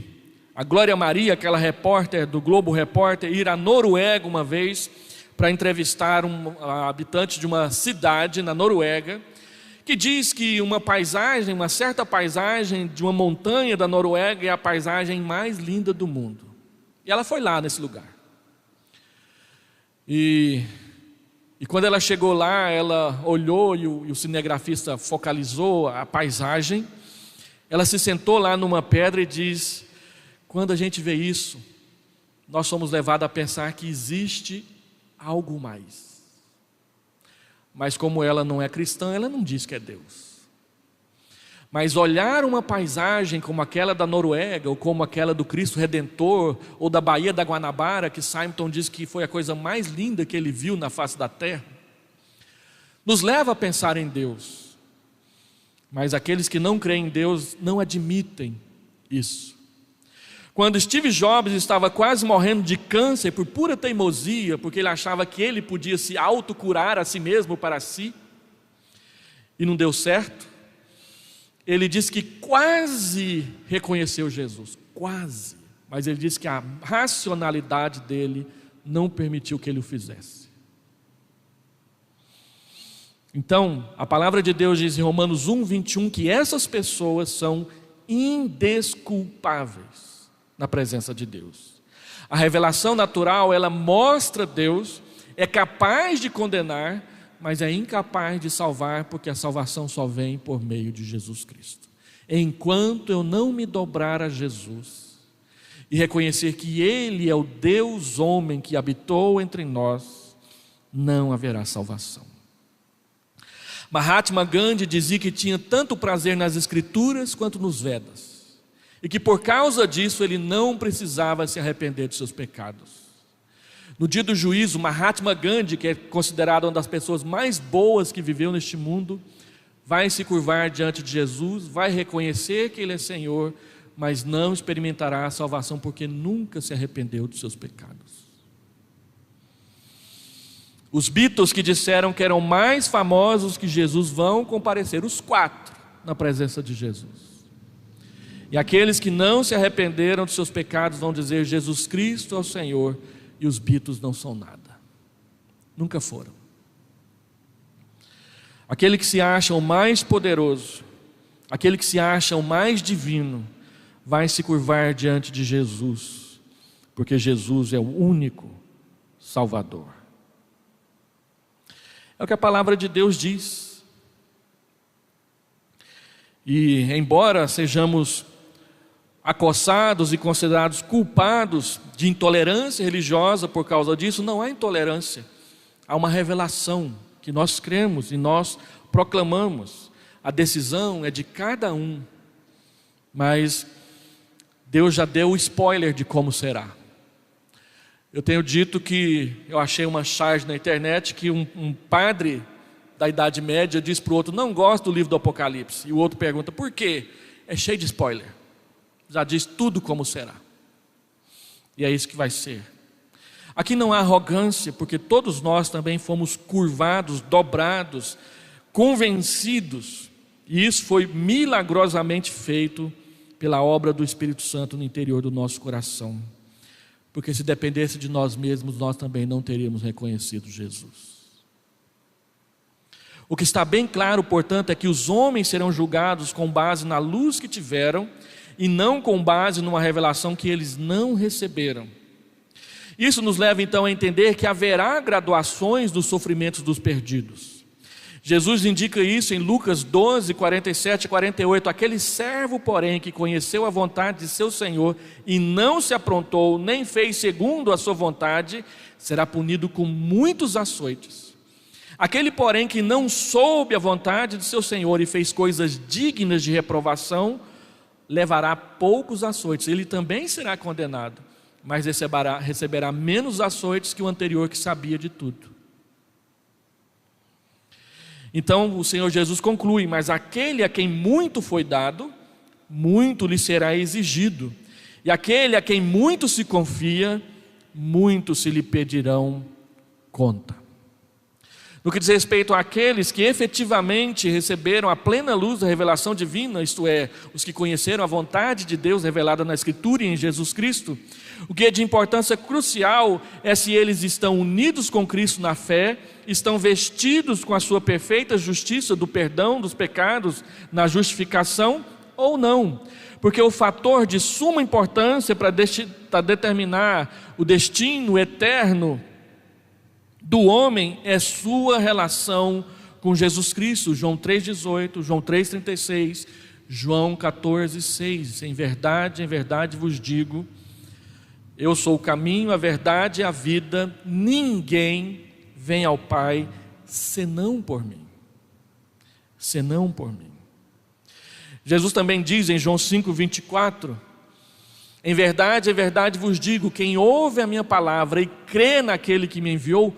a Glória Maria, aquela repórter do Globo Repórter, ir à Noruega uma vez para entrevistar um habitante de uma cidade na Noruega, que diz que uma certa paisagem de uma montanha da Noruega é a paisagem mais linda do mundo. E ela foi lá nesse lugar. E quando ela chegou lá, ela olhou e o cinegrafista focalizou a paisagem. Ela se sentou lá numa pedra e diz: quando a gente vê isso, nós somos levados a pensar que existe algo mais. Mas como ela não é cristã, ela não diz que é Deus. Mas olhar uma paisagem como aquela da Noruega, ou como aquela do Cristo Redentor, ou da Baía da Guanabara, que Simonton diz que foi a coisa mais linda que ele viu na face da terra, nos leva a pensar em Deus. Mas aqueles que não creem em Deus não admitem isso. Quando Steve Jobs estava quase morrendo de câncer por pura teimosia, porque ele achava que ele podia se autocurar a si mesmo para si, e não deu certo, ele disse que quase reconheceu Jesus, quase, mas ele disse que a racionalidade dele não permitiu que ele o fizesse. Então, a palavra de Deus diz em Romanos 1, 21, que essas pessoas são indesculpáveis na presença de Deus. A revelação natural, ela mostra Deus, é capaz de condenar, mas é incapaz de salvar, porque a salvação só vem por meio de Jesus Cristo. Enquanto eu não me dobrar a Jesus e reconhecer que Ele é o Deus homem que habitou entre nós, não haverá salvação. Mahatma Gandhi dizia que tinha tanto prazer nas Escrituras quanto nos Vedas, e que por causa disso ele não precisava se arrepender de seus pecados. No dia do juízo, Mahatma Gandhi, que é considerado uma das pessoas mais boas que viveu neste mundo, vai se curvar diante de Jesus, vai reconhecer que Ele é Senhor, mas não experimentará a salvação porque nunca se arrependeu dos seus pecados. Os Beatles, que disseram que eram mais famosos que Jesus, vão comparecer, os 4, na presença de Jesus. E aqueles que não se arrependeram dos seus pecados vão dizer: Jesus Cristo é o Senhor, e os Beatles não são nada. Nunca foram. Aquele que se acha o mais poderoso, aquele que se acha o mais divino, vai se curvar diante de Jesus, porque Jesus é o único Salvador. É o que a palavra de Deus diz. E embora sejamos acossados e considerados culpados de intolerância religiosa por causa disso, não há intolerância. Há uma revelação que nós cremos e nós proclamamos. A decisão é de cada um. Mas Deus já deu o spoiler de como será. Eu tenho dito que eu achei uma charge na internet que um padre da Idade Média diz para o outro: não gosto do livro do Apocalipse. E o outro pergunta: por quê? É cheio de spoiler. Já diz tudo como será. E é isso que vai ser. Aqui não há arrogância, porque todos nós também fomos curvados, dobrados, convencidos. E isso foi milagrosamente feito pela obra do Espírito Santo no interior do nosso coração. Porque se dependesse de nós mesmos, nós também não teríamos reconhecido Jesus. O que está bem claro, portanto, é que os homens serão julgados com base na luz que tiveram e não com base numa revelação que eles não receberam. Isso nos leva então a entender que haverá graduações dos sofrimentos dos perdidos. Jesus indica isso em Lucas 12, 47 e 48. Aquele servo, porém, que conheceu a vontade de seu Senhor e não se aprontou, nem fez segundo a sua vontade, será punido com muitos açoites. Aquele, porém, que não soube a vontade de seu Senhor e fez coisas dignas de reprovação, levará poucos açoites. Ele também será condenado, mas receberá menos açoites que o anterior, que sabia de tudo. Então o Senhor Jesus conclui: mas aquele a quem muito foi dado, muito lhe será exigido, e aquele a quem muito se confia, muito se lhe pedirão conta. No que diz respeito àqueles que efetivamente receberam a plena luz da revelação divina, isto é, os que conheceram a vontade de Deus revelada na Escritura e em Jesus Cristo, o que é de importância crucial é se eles estão unidos com Cristo na fé, estão vestidos com a sua perfeita justiça do perdão dos pecados na justificação ou não. Porque o fator de suma importância para determinar o destino eterno do homem é sua relação com Jesus Cristo. João 3,18, João 3,36, João 14,6. Em verdade vos digo, eu sou o caminho, a verdade e a vida. Ninguém vem ao Pai senão por mim. Senão por mim. Jesus também diz em João 5,24: em verdade vos digo, quem ouve a minha palavra e crê naquele que me enviou,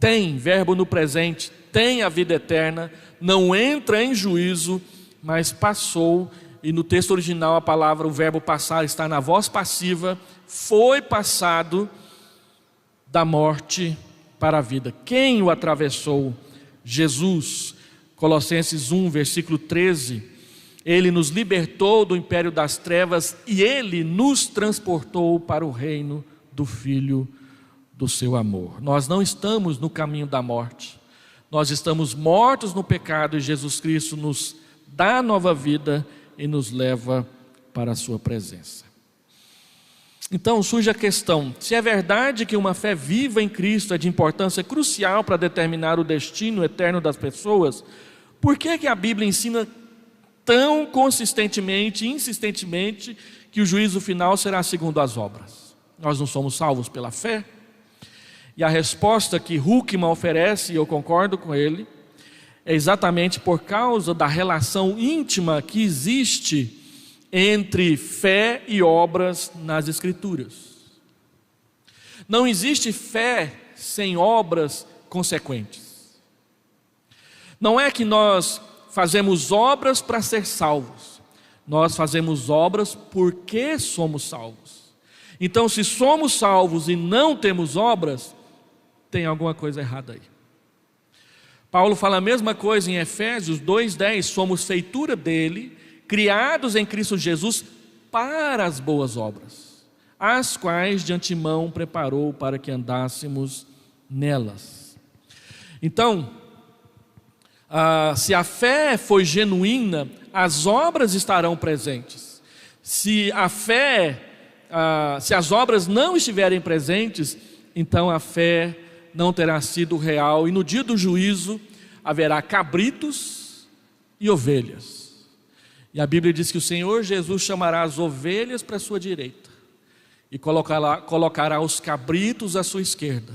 tem, verbo no presente, tem a vida eterna, não entra em juízo, mas passou. E no texto original a palavra, o verbo passar, está na voz passiva, foi passado da morte para a vida. Quem o atravessou? Jesus. Colossenses 1, versículo 13. Ele nos libertou do império das trevas e Ele nos transportou para o reino do Filho do seu amor. Nós não estamos no caminho da morte. Nós estamos mortos no pecado e Jesus Cristo nos dá nova vida e nos leva para a sua presença. Então surge a questão: se é verdade que uma fé viva em Cristo é de importância crucial para determinar o destino eterno das pessoas, por que a Bíblia ensina tão consistentemente e insistentemente que o juízo final será segundo as obras. Nós não somos salvos pela fé? E a resposta que Huckman oferece, e eu concordo com ele, é exatamente por causa da relação íntima que existe entre fé e obras nas Escrituras. Não existe fé sem obras consequentes. Não é que nós fazemos obras para ser salvos. Nós fazemos obras porque somos salvos. Então, se somos salvos e não temos obras, tem alguma coisa errada aí. Paulo fala a mesma coisa em Efésios 2:10, somos feitura dele, criados em Cristo Jesus para as boas obras, as quais de antemão preparou para que andássemos nelas. Então, se a fé foi genuína, as obras estarão presentes. Se as obras não estiverem presentes, então a fé não terá sido real, e no dia do juízo haverá cabritos e ovelhas. E a Bíblia diz que o Senhor Jesus chamará as ovelhas para a sua direita e colocará os cabritos à sua esquerda,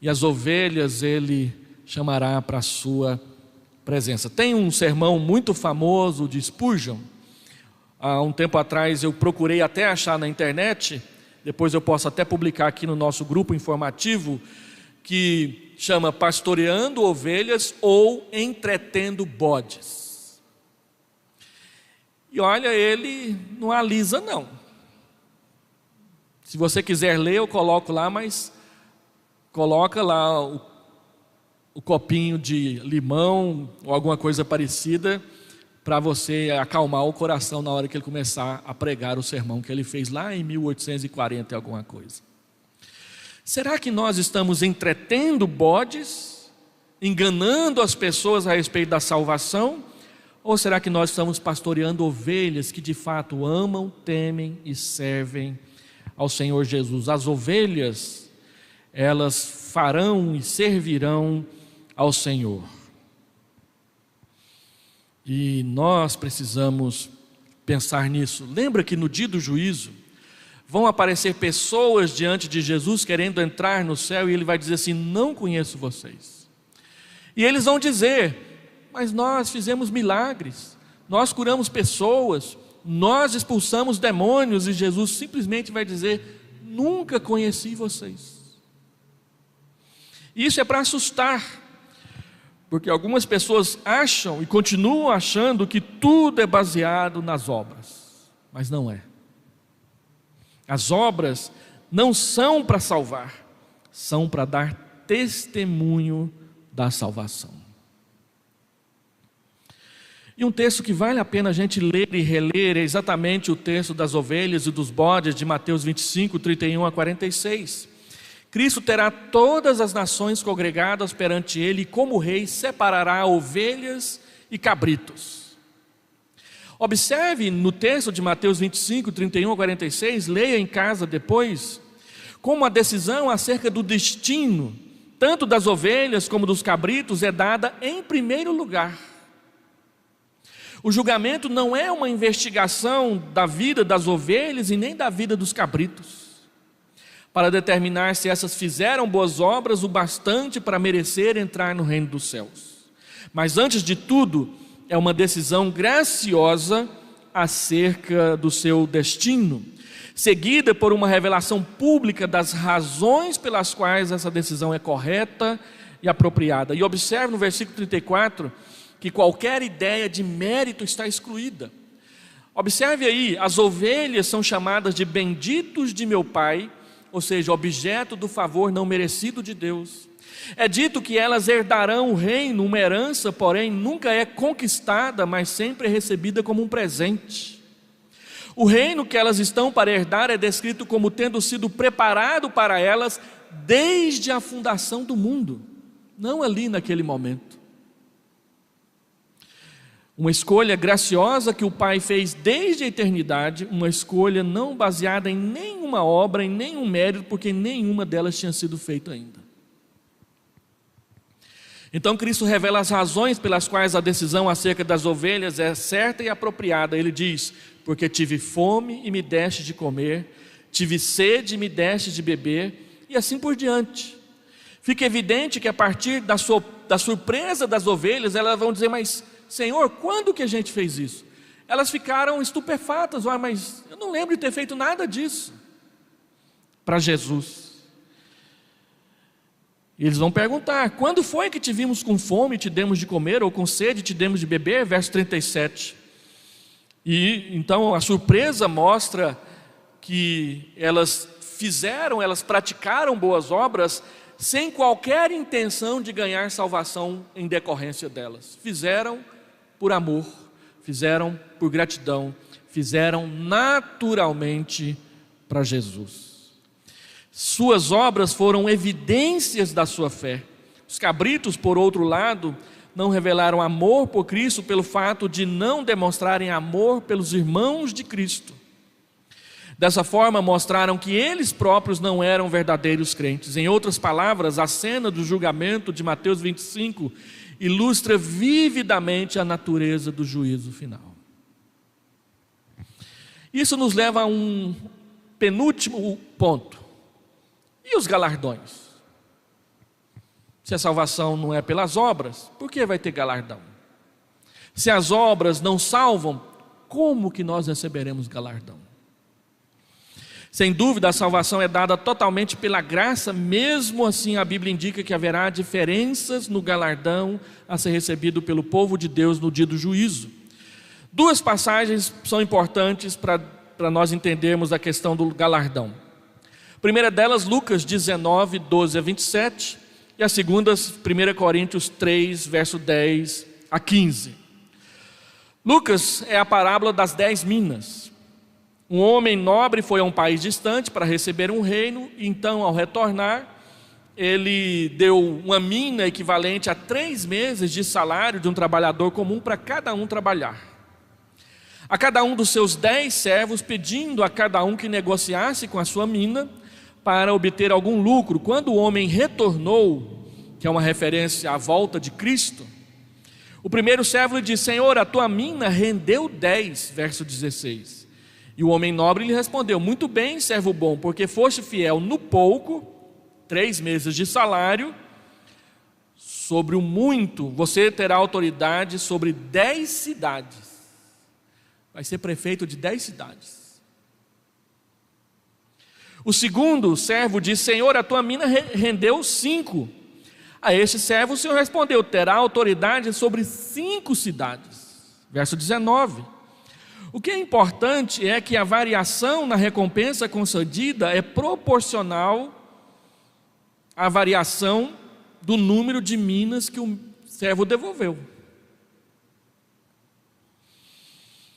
e as ovelhas ele chamará para a sua presença. Tem um sermão muito famoso de Spurgeon. Há um tempo atrás eu procurei até achar na internet, depois eu posso até publicar aqui no nosso grupo informativo, que chama Pastoreando Ovelhas ou Entretendo Bodes. E olha, ele não alisa não. Se você quiser ler, eu coloco lá, mas coloca lá o copinho de limão ou alguma coisa parecida, para você acalmar o coração na hora que ele começar a pregar o sermão que ele fez lá em 1840 e alguma coisa. Será que nós estamos entretendo bodes, enganando as pessoas a respeito da salvação? Ou será que nós estamos pastoreando ovelhas que de fato amam, temem e servem ao Senhor Jesus? As ovelhas, elas farão e servirão ao Senhor. E nós precisamos pensar nisso. Lembra que no dia do juízo vão aparecer pessoas diante de Jesus querendo entrar no céu, e ele vai dizer assim: não conheço vocês. E eles vão dizer: mas nós fizemos milagres, nós curamos pessoas, nós expulsamos demônios. E Jesus simplesmente vai dizer: nunca conheci vocês. Isso é para assustar, porque algumas pessoas acham e continuam achando que tudo é baseado nas obras, mas não é. As obras não são para salvar, são para dar testemunho da salvação. E um texto que vale a pena a gente ler e reler é exatamente o texto das ovelhas e dos bodes de Mateus 25, 31 a 46. Cristo terá todas as nações congregadas perante ele, e como rei separará ovelhas e cabritos. Observe no texto de Mateus 25, 31 a 46, leia em casa depois, como a decisão acerca do destino, tanto das ovelhas como dos cabritos, é dada em primeiro lugar. O julgamento não é uma investigação da vida das ovelhas e nem da vida dos cabritos, para determinar se essas fizeram boas obras o bastante para merecer entrar no reino dos céus. Mas antes de tudo, é uma decisão graciosa acerca do seu destino, seguida por uma revelação pública das razões pelas quais essa decisão é correta e apropriada. E observe no versículo 34, que qualquer ideia de mérito está excluída. Observe aí, as ovelhas são chamadas de benditos de meu Pai, ou seja, objeto do favor não merecido de Deus. É dito que elas herdarão o reino, uma herança, porém nunca é conquistada, mas sempre é recebida como um presente. O reino que elas estão para herdar é descrito como tendo sido preparado para elas desde a fundação do mundo, não ali naquele momento. Uma escolha graciosa que o Pai fez desde a eternidade, uma escolha não baseada em nenhuma obra, em nenhum mérito, porque nenhuma delas tinha sido feita ainda. Então Cristo revela as razões pelas quais a decisão acerca das ovelhas é certa e apropriada. Ele diz: porque tive fome e me deste de comer, tive sede e me deste de beber, e assim por diante. Fica evidente que a partir da surpresa das ovelhas, elas vão dizer: mas Senhor, quando que a gente fez isso? Elas ficaram estupefatas: mas eu não lembro de ter feito nada disso para Jesus. E eles vão perguntar: quando foi que te vimos com fome e te demos de comer, ou com sede e te demos de beber? Verso 37. E então a surpresa mostra que elas praticaram boas obras sem qualquer intenção de ganhar salvação em decorrência delas. Fizeram por amor, fizeram por gratidão, fizeram naturalmente para Jesus. Suas obras foram evidências da sua fé. Os cabritos, por outro lado, não revelaram amor por Cristo pelo fato de não demonstrarem amor pelos irmãos de Cristo. Dessa forma, mostraram que eles próprios não eram verdadeiros crentes. Em outras palavras, a cena do julgamento de Mateus 25 ilustra vividamente a natureza do juízo final. Isso nos leva a um penúltimo ponto. E os galardões? Se a salvação não é pelas obras, por que vai ter galardão? Se as obras não salvam, como que nós receberemos galardão? Sem dúvida, a salvação é dada totalmente pela graça. Mesmo assim, a Bíblia indica que haverá diferenças no galardão a ser recebido pelo povo de Deus no dia do juízo. Duas passagens são importantes para nós entendermos a questão do galardão. A primeira delas, Lucas 19, 12 a 27, e a segunda, 1 Coríntios 3, verso 10 a 15. Lucas é a parábola das 10 minas. Um homem nobre foi a um país distante para receber um reino, e então, ao retornar, ele deu uma mina equivalente a 3 meses de salário de um trabalhador comum para cada um trabalhar. A cada um dos seus 10 servos, pedindo a cada um que negociasse com a sua mina para obter algum lucro. Quando o homem retornou, que é uma referência à volta de Cristo, o primeiro servo lhe disse: Senhor, a tua mina rendeu 10, verso 16. E o homem nobre lhe respondeu: muito bem, servo bom, porque foste fiel no pouco, 3 meses de salário, sobre o muito você terá autoridade sobre 10 cidades. Vai ser prefeito de 10 cidades. O segundo servo disse: Senhor, a tua mina rendeu 5. A este servo o Senhor respondeu: terá autoridade sobre 5 cidades. Verso 19. O que é importante é que a variação na recompensa concedida é proporcional à variação do número de minas que o servo devolveu.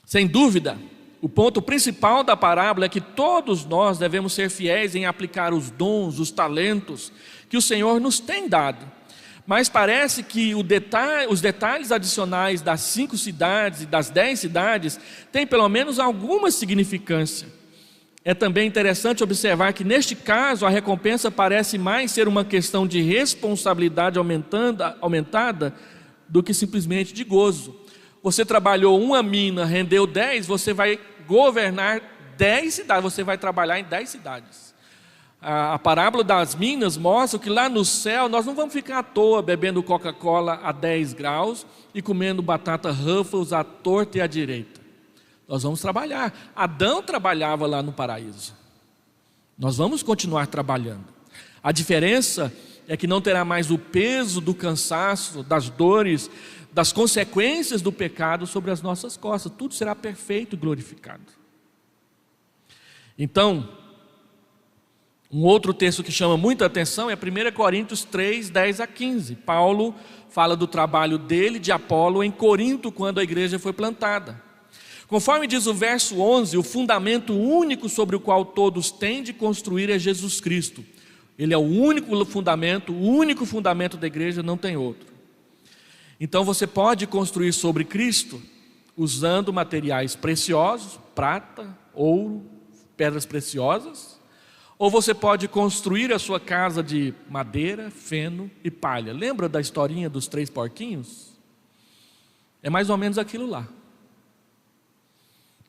Sem dúvida, o ponto principal da parábola é que todos nós devemos ser fiéis em aplicar os dons, os talentos que o Senhor nos tem dado. Mas parece que os detalhes adicionais das 5 cidades e das 10 cidades têm pelo menos alguma significância. É também interessante observar que neste caso a recompensa parece mais ser uma questão de responsabilidade aumentada do que simplesmente de gozo. Você trabalhou uma mina, rendeu 10, você vai governar 10 cidades, você vai trabalhar em 10 cidades. A parábola das minas mostra que lá no céu nós não vamos ficar à toa bebendo Coca-Cola a 10 graus e comendo batata Ruffles à torta e à direita. Nós vamos trabalhar. Adão trabalhava lá no paraíso. Nós vamos continuar trabalhando. A diferença é que não terá mais o peso do cansaço, das dores, das consequências do pecado sobre as nossas costas. Tudo será perfeito e glorificado. Então, um outro texto que chama muita atenção é 1 Coríntios 3, 10 a 15. Paulo fala do trabalho dele, de Apolo, em Corinto, quando a igreja foi plantada. Conforme diz o verso 11, o fundamento único sobre o qual todos têm de construir é Jesus Cristo. Ele é o único fundamento da igreja, não tem outro. Então você pode construir sobre Cristo usando materiais preciosos, prata, ouro, pedras preciosas, ou você pode construir a sua casa de madeira, feno e palha. Lembra da historinha dos 3 porquinhos? É mais ou menos aquilo lá.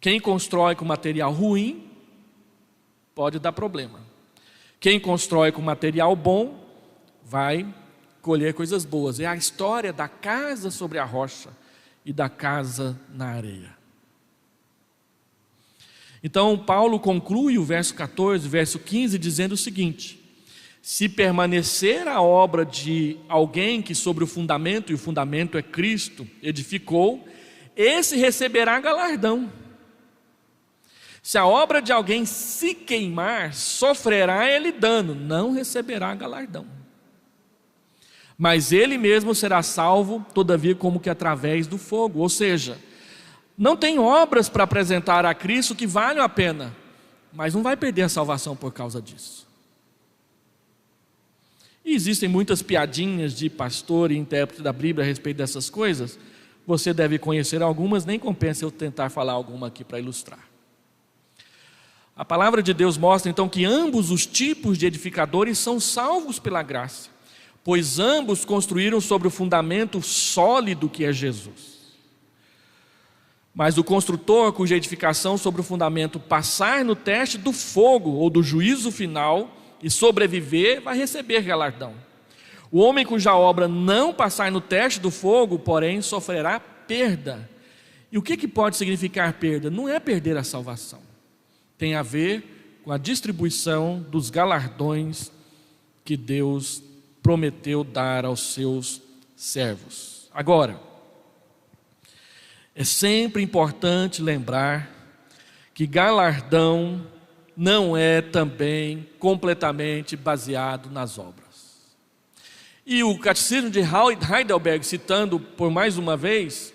Quem constrói com material ruim pode dar problema. Quem constrói com material bom vai colher coisas boas. É a história da casa sobre a rocha e da casa na areia. Então Paulo conclui o verso 14, verso 15, dizendo o seguinte: se permanecer a obra de alguém que sobre o fundamento, e o fundamento é Cristo, edificou, esse receberá galardão. Se a obra de alguém se queimar, sofrerá ele dano, não receberá galardão. Mas ele mesmo será salvo, todavia como que através do fogo. Ou seja, não tem obras para apresentar a Cristo que valham a pena, mas não vai perder a salvação por causa disso. E existem muitas piadinhas de pastor e intérprete da Bíblia a respeito dessas coisas. Você deve conhecer algumas, nem compensa eu tentar falar alguma aqui para ilustrar. A palavra de Deus mostra então que ambos os tipos de edificadores são salvos pela graça, pois ambos construíram sobre o fundamento sólido que é Jesus. Mas o construtor cuja edificação sobre o fundamento passar no teste do fogo ou do juízo final e sobreviver, vai receber galardão. O homem cuja obra não passar no teste do fogo, porém, sofrerá perda. E o que pode significar perda? Não é perder a salvação. Tem a ver com a distribuição dos galardões que Deus prometeu dar aos seus servos. Agora, é sempre importante lembrar que galardão não é também completamente baseado nas obras. E o Catecismo de Heidelberg, citando por mais uma vez,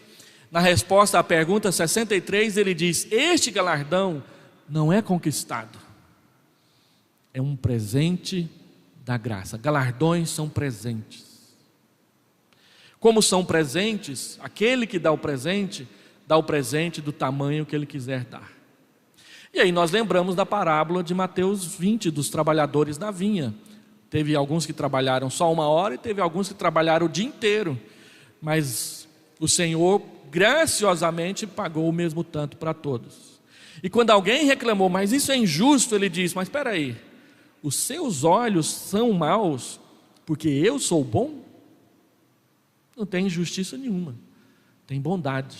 na resposta à pergunta 63, ele diz: este galardão não é conquistado, é um presente da graça. Galardões são presentes. Como são presentes, aquele que dá o presente do tamanho que ele quiser dar. E aí nós lembramos da parábola de Mateus 20, dos trabalhadores na vinha. Teve alguns que trabalharam só 1 hora e teve alguns que trabalharam o dia inteiro. Mas o Senhor graciosamente pagou o mesmo tanto para todos. E quando alguém reclamou, mas isso é injusto, ele diz: mas espera aí, os seus olhos são maus porque eu sou bom? Não tem injustiça nenhuma, tem bondade.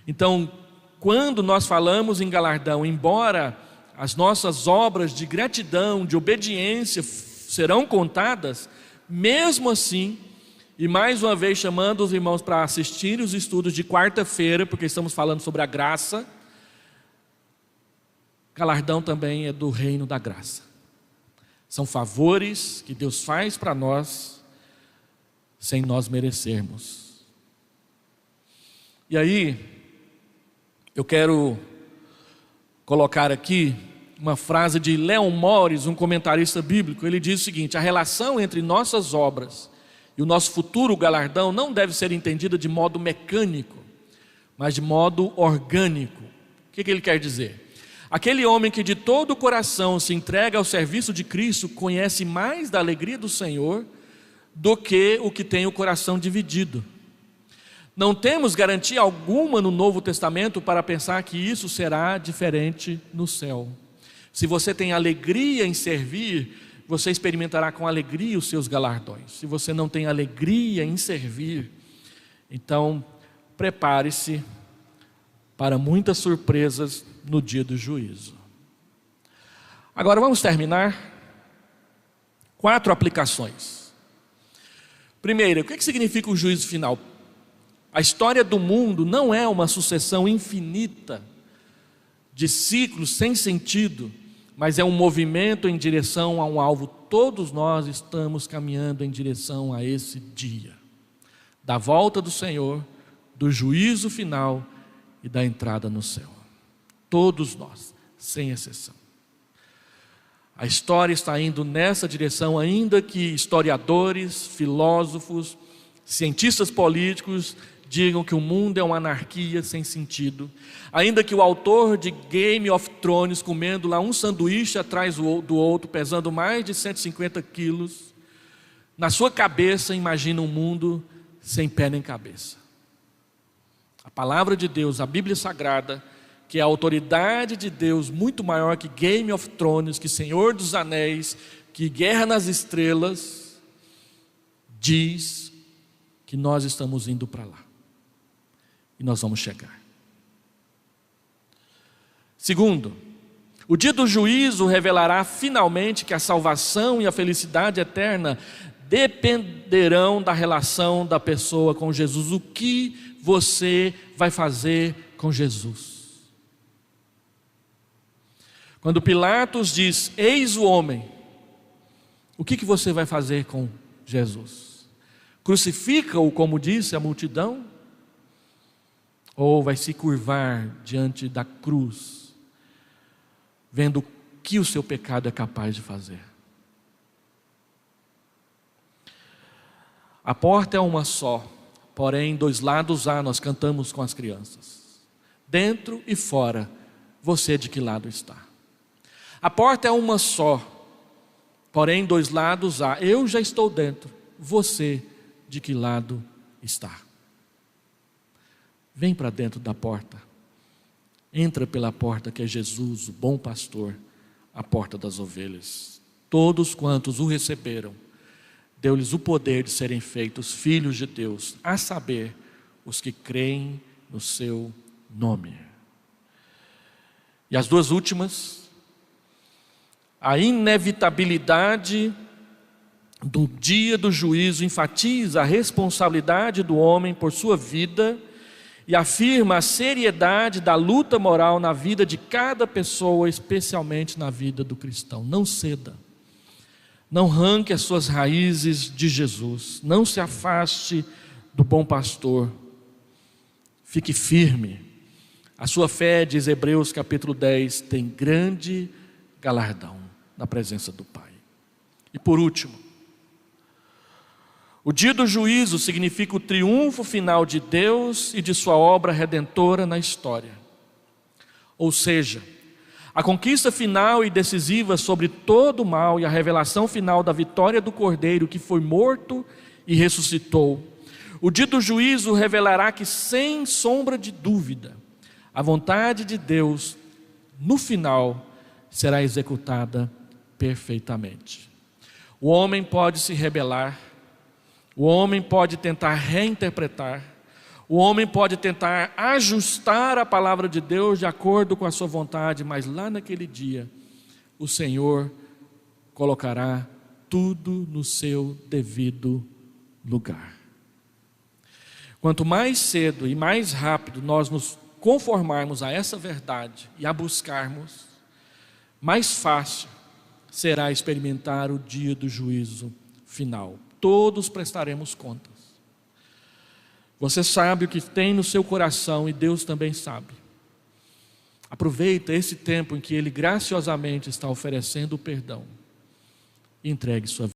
Então, quando nós falamos em galardão, embora as nossas obras de gratidão, de obediência serão contadas, mesmo assim, e mais uma vez chamando os irmãos para assistirem os estudos de quarta-feira, porque estamos falando sobre a graça, galardão também é do reino da graça. São favores que Deus faz para nós, sem nós merecermos. E aí, eu quero colocar aqui uma frase de Leon Morris, um comentarista bíblico. Ele diz o seguinte: a relação entre nossas obras e o nosso futuro galardão não deve ser entendida de modo mecânico, mas de modo orgânico. O que ele quer dizer? Aquele homem que de todo o coração se entrega ao serviço de Cristo conhece mais da alegria do Senhor do que o que tem o coração dividido. Não temos garantia alguma no Novo Testamento para pensar que isso será diferente no céu. Se você tem alegria em servir, você experimentará com alegria os seus galardões. Se você não tem alegria em servir, então prepare-se para muitas surpresas no dia do juízo. Agora vamos terminar. 4 aplicações. Primeiro, o que significa o juízo final? A história do mundo não é uma sucessão infinita de ciclos sem sentido, mas é um movimento em direção a um alvo. Todos nós estamos caminhando em direção a esse dia, da volta do Senhor, do juízo final e da entrada no céu. Todos nós, sem exceção. A história está indo nessa direção, ainda que historiadores, filósofos, cientistas políticos digam que o mundo é uma anarquia sem sentido, ainda que o autor de Game of Thrones, comendo lá um sanduíche atrás do outro, pesando mais de 150 quilos, na sua cabeça imagina um mundo sem pé nem cabeça. A palavra de Deus, a Bíblia Sagrada, que é a autoridade de Deus muito maior que Game of Thrones, que Senhor dos Anéis, que Guerra nas Estrelas, diz que nós estamos indo para lá. E nós vamos chegar. Segundo, o dia do juízo revelará finalmente que a salvação e a felicidade eterna dependerão da relação da pessoa com Jesus. O que você vai fazer com Jesus? Quando Pilatos diz, eis o homem, o que você vai fazer com Jesus? Crucifica-o, como disse a multidão? Ou vai se curvar diante da cruz, vendo o que o seu pecado é capaz de fazer? A porta é uma só, porém 2 lados há, nós cantamos com as crianças. Dentro e fora, você de que lado está? A porta é uma só, porém 2 lados há. Eu já estou dentro, você de que lado está? Vem para dentro da porta. Entra pela porta que é Jesus, o bom pastor, a porta das ovelhas. Todos quantos o receberam, deu-lhes o poder de serem feitos filhos de Deus, a saber, os que creem no seu nome. E as 2 últimas, a inevitabilidade do dia do juízo enfatiza a responsabilidade do homem por sua vida e afirma a seriedade da luta moral na vida de cada pessoa, especialmente na vida do cristão. Não ceda, não arranque as suas raízes de Jesus, não se afaste do bom pastor, fique firme. A sua fé, diz Hebreus capítulo 10, tem grande galardão na presença do Pai. E por último, o dia do juízo significa o triunfo final de Deus e de sua obra redentora na história. Ou seja, a conquista final e decisiva sobre todo o mal e a revelação final da vitória do Cordeiro que foi morto e ressuscitou. O dia do juízo revelará que, sem sombra de dúvida, a vontade de Deus, no final, será executada perfeitamente. O homem pode se rebelar, o homem pode tentar reinterpretar, o homem pode tentar ajustar a palavra de Deus de acordo com a sua vontade, mas lá naquele dia, o Senhor colocará tudo no seu devido lugar. Quanto mais cedo e mais rápido nós nos conformarmos a essa verdade e a buscarmos, mais fácil será experimentar o dia do juízo final. Todos prestaremos contas. Você sabe o que tem no seu coração e Deus também sabe. Aproveita esse tempo em que Ele graciosamente está oferecendo o perdão e entregue sua vida.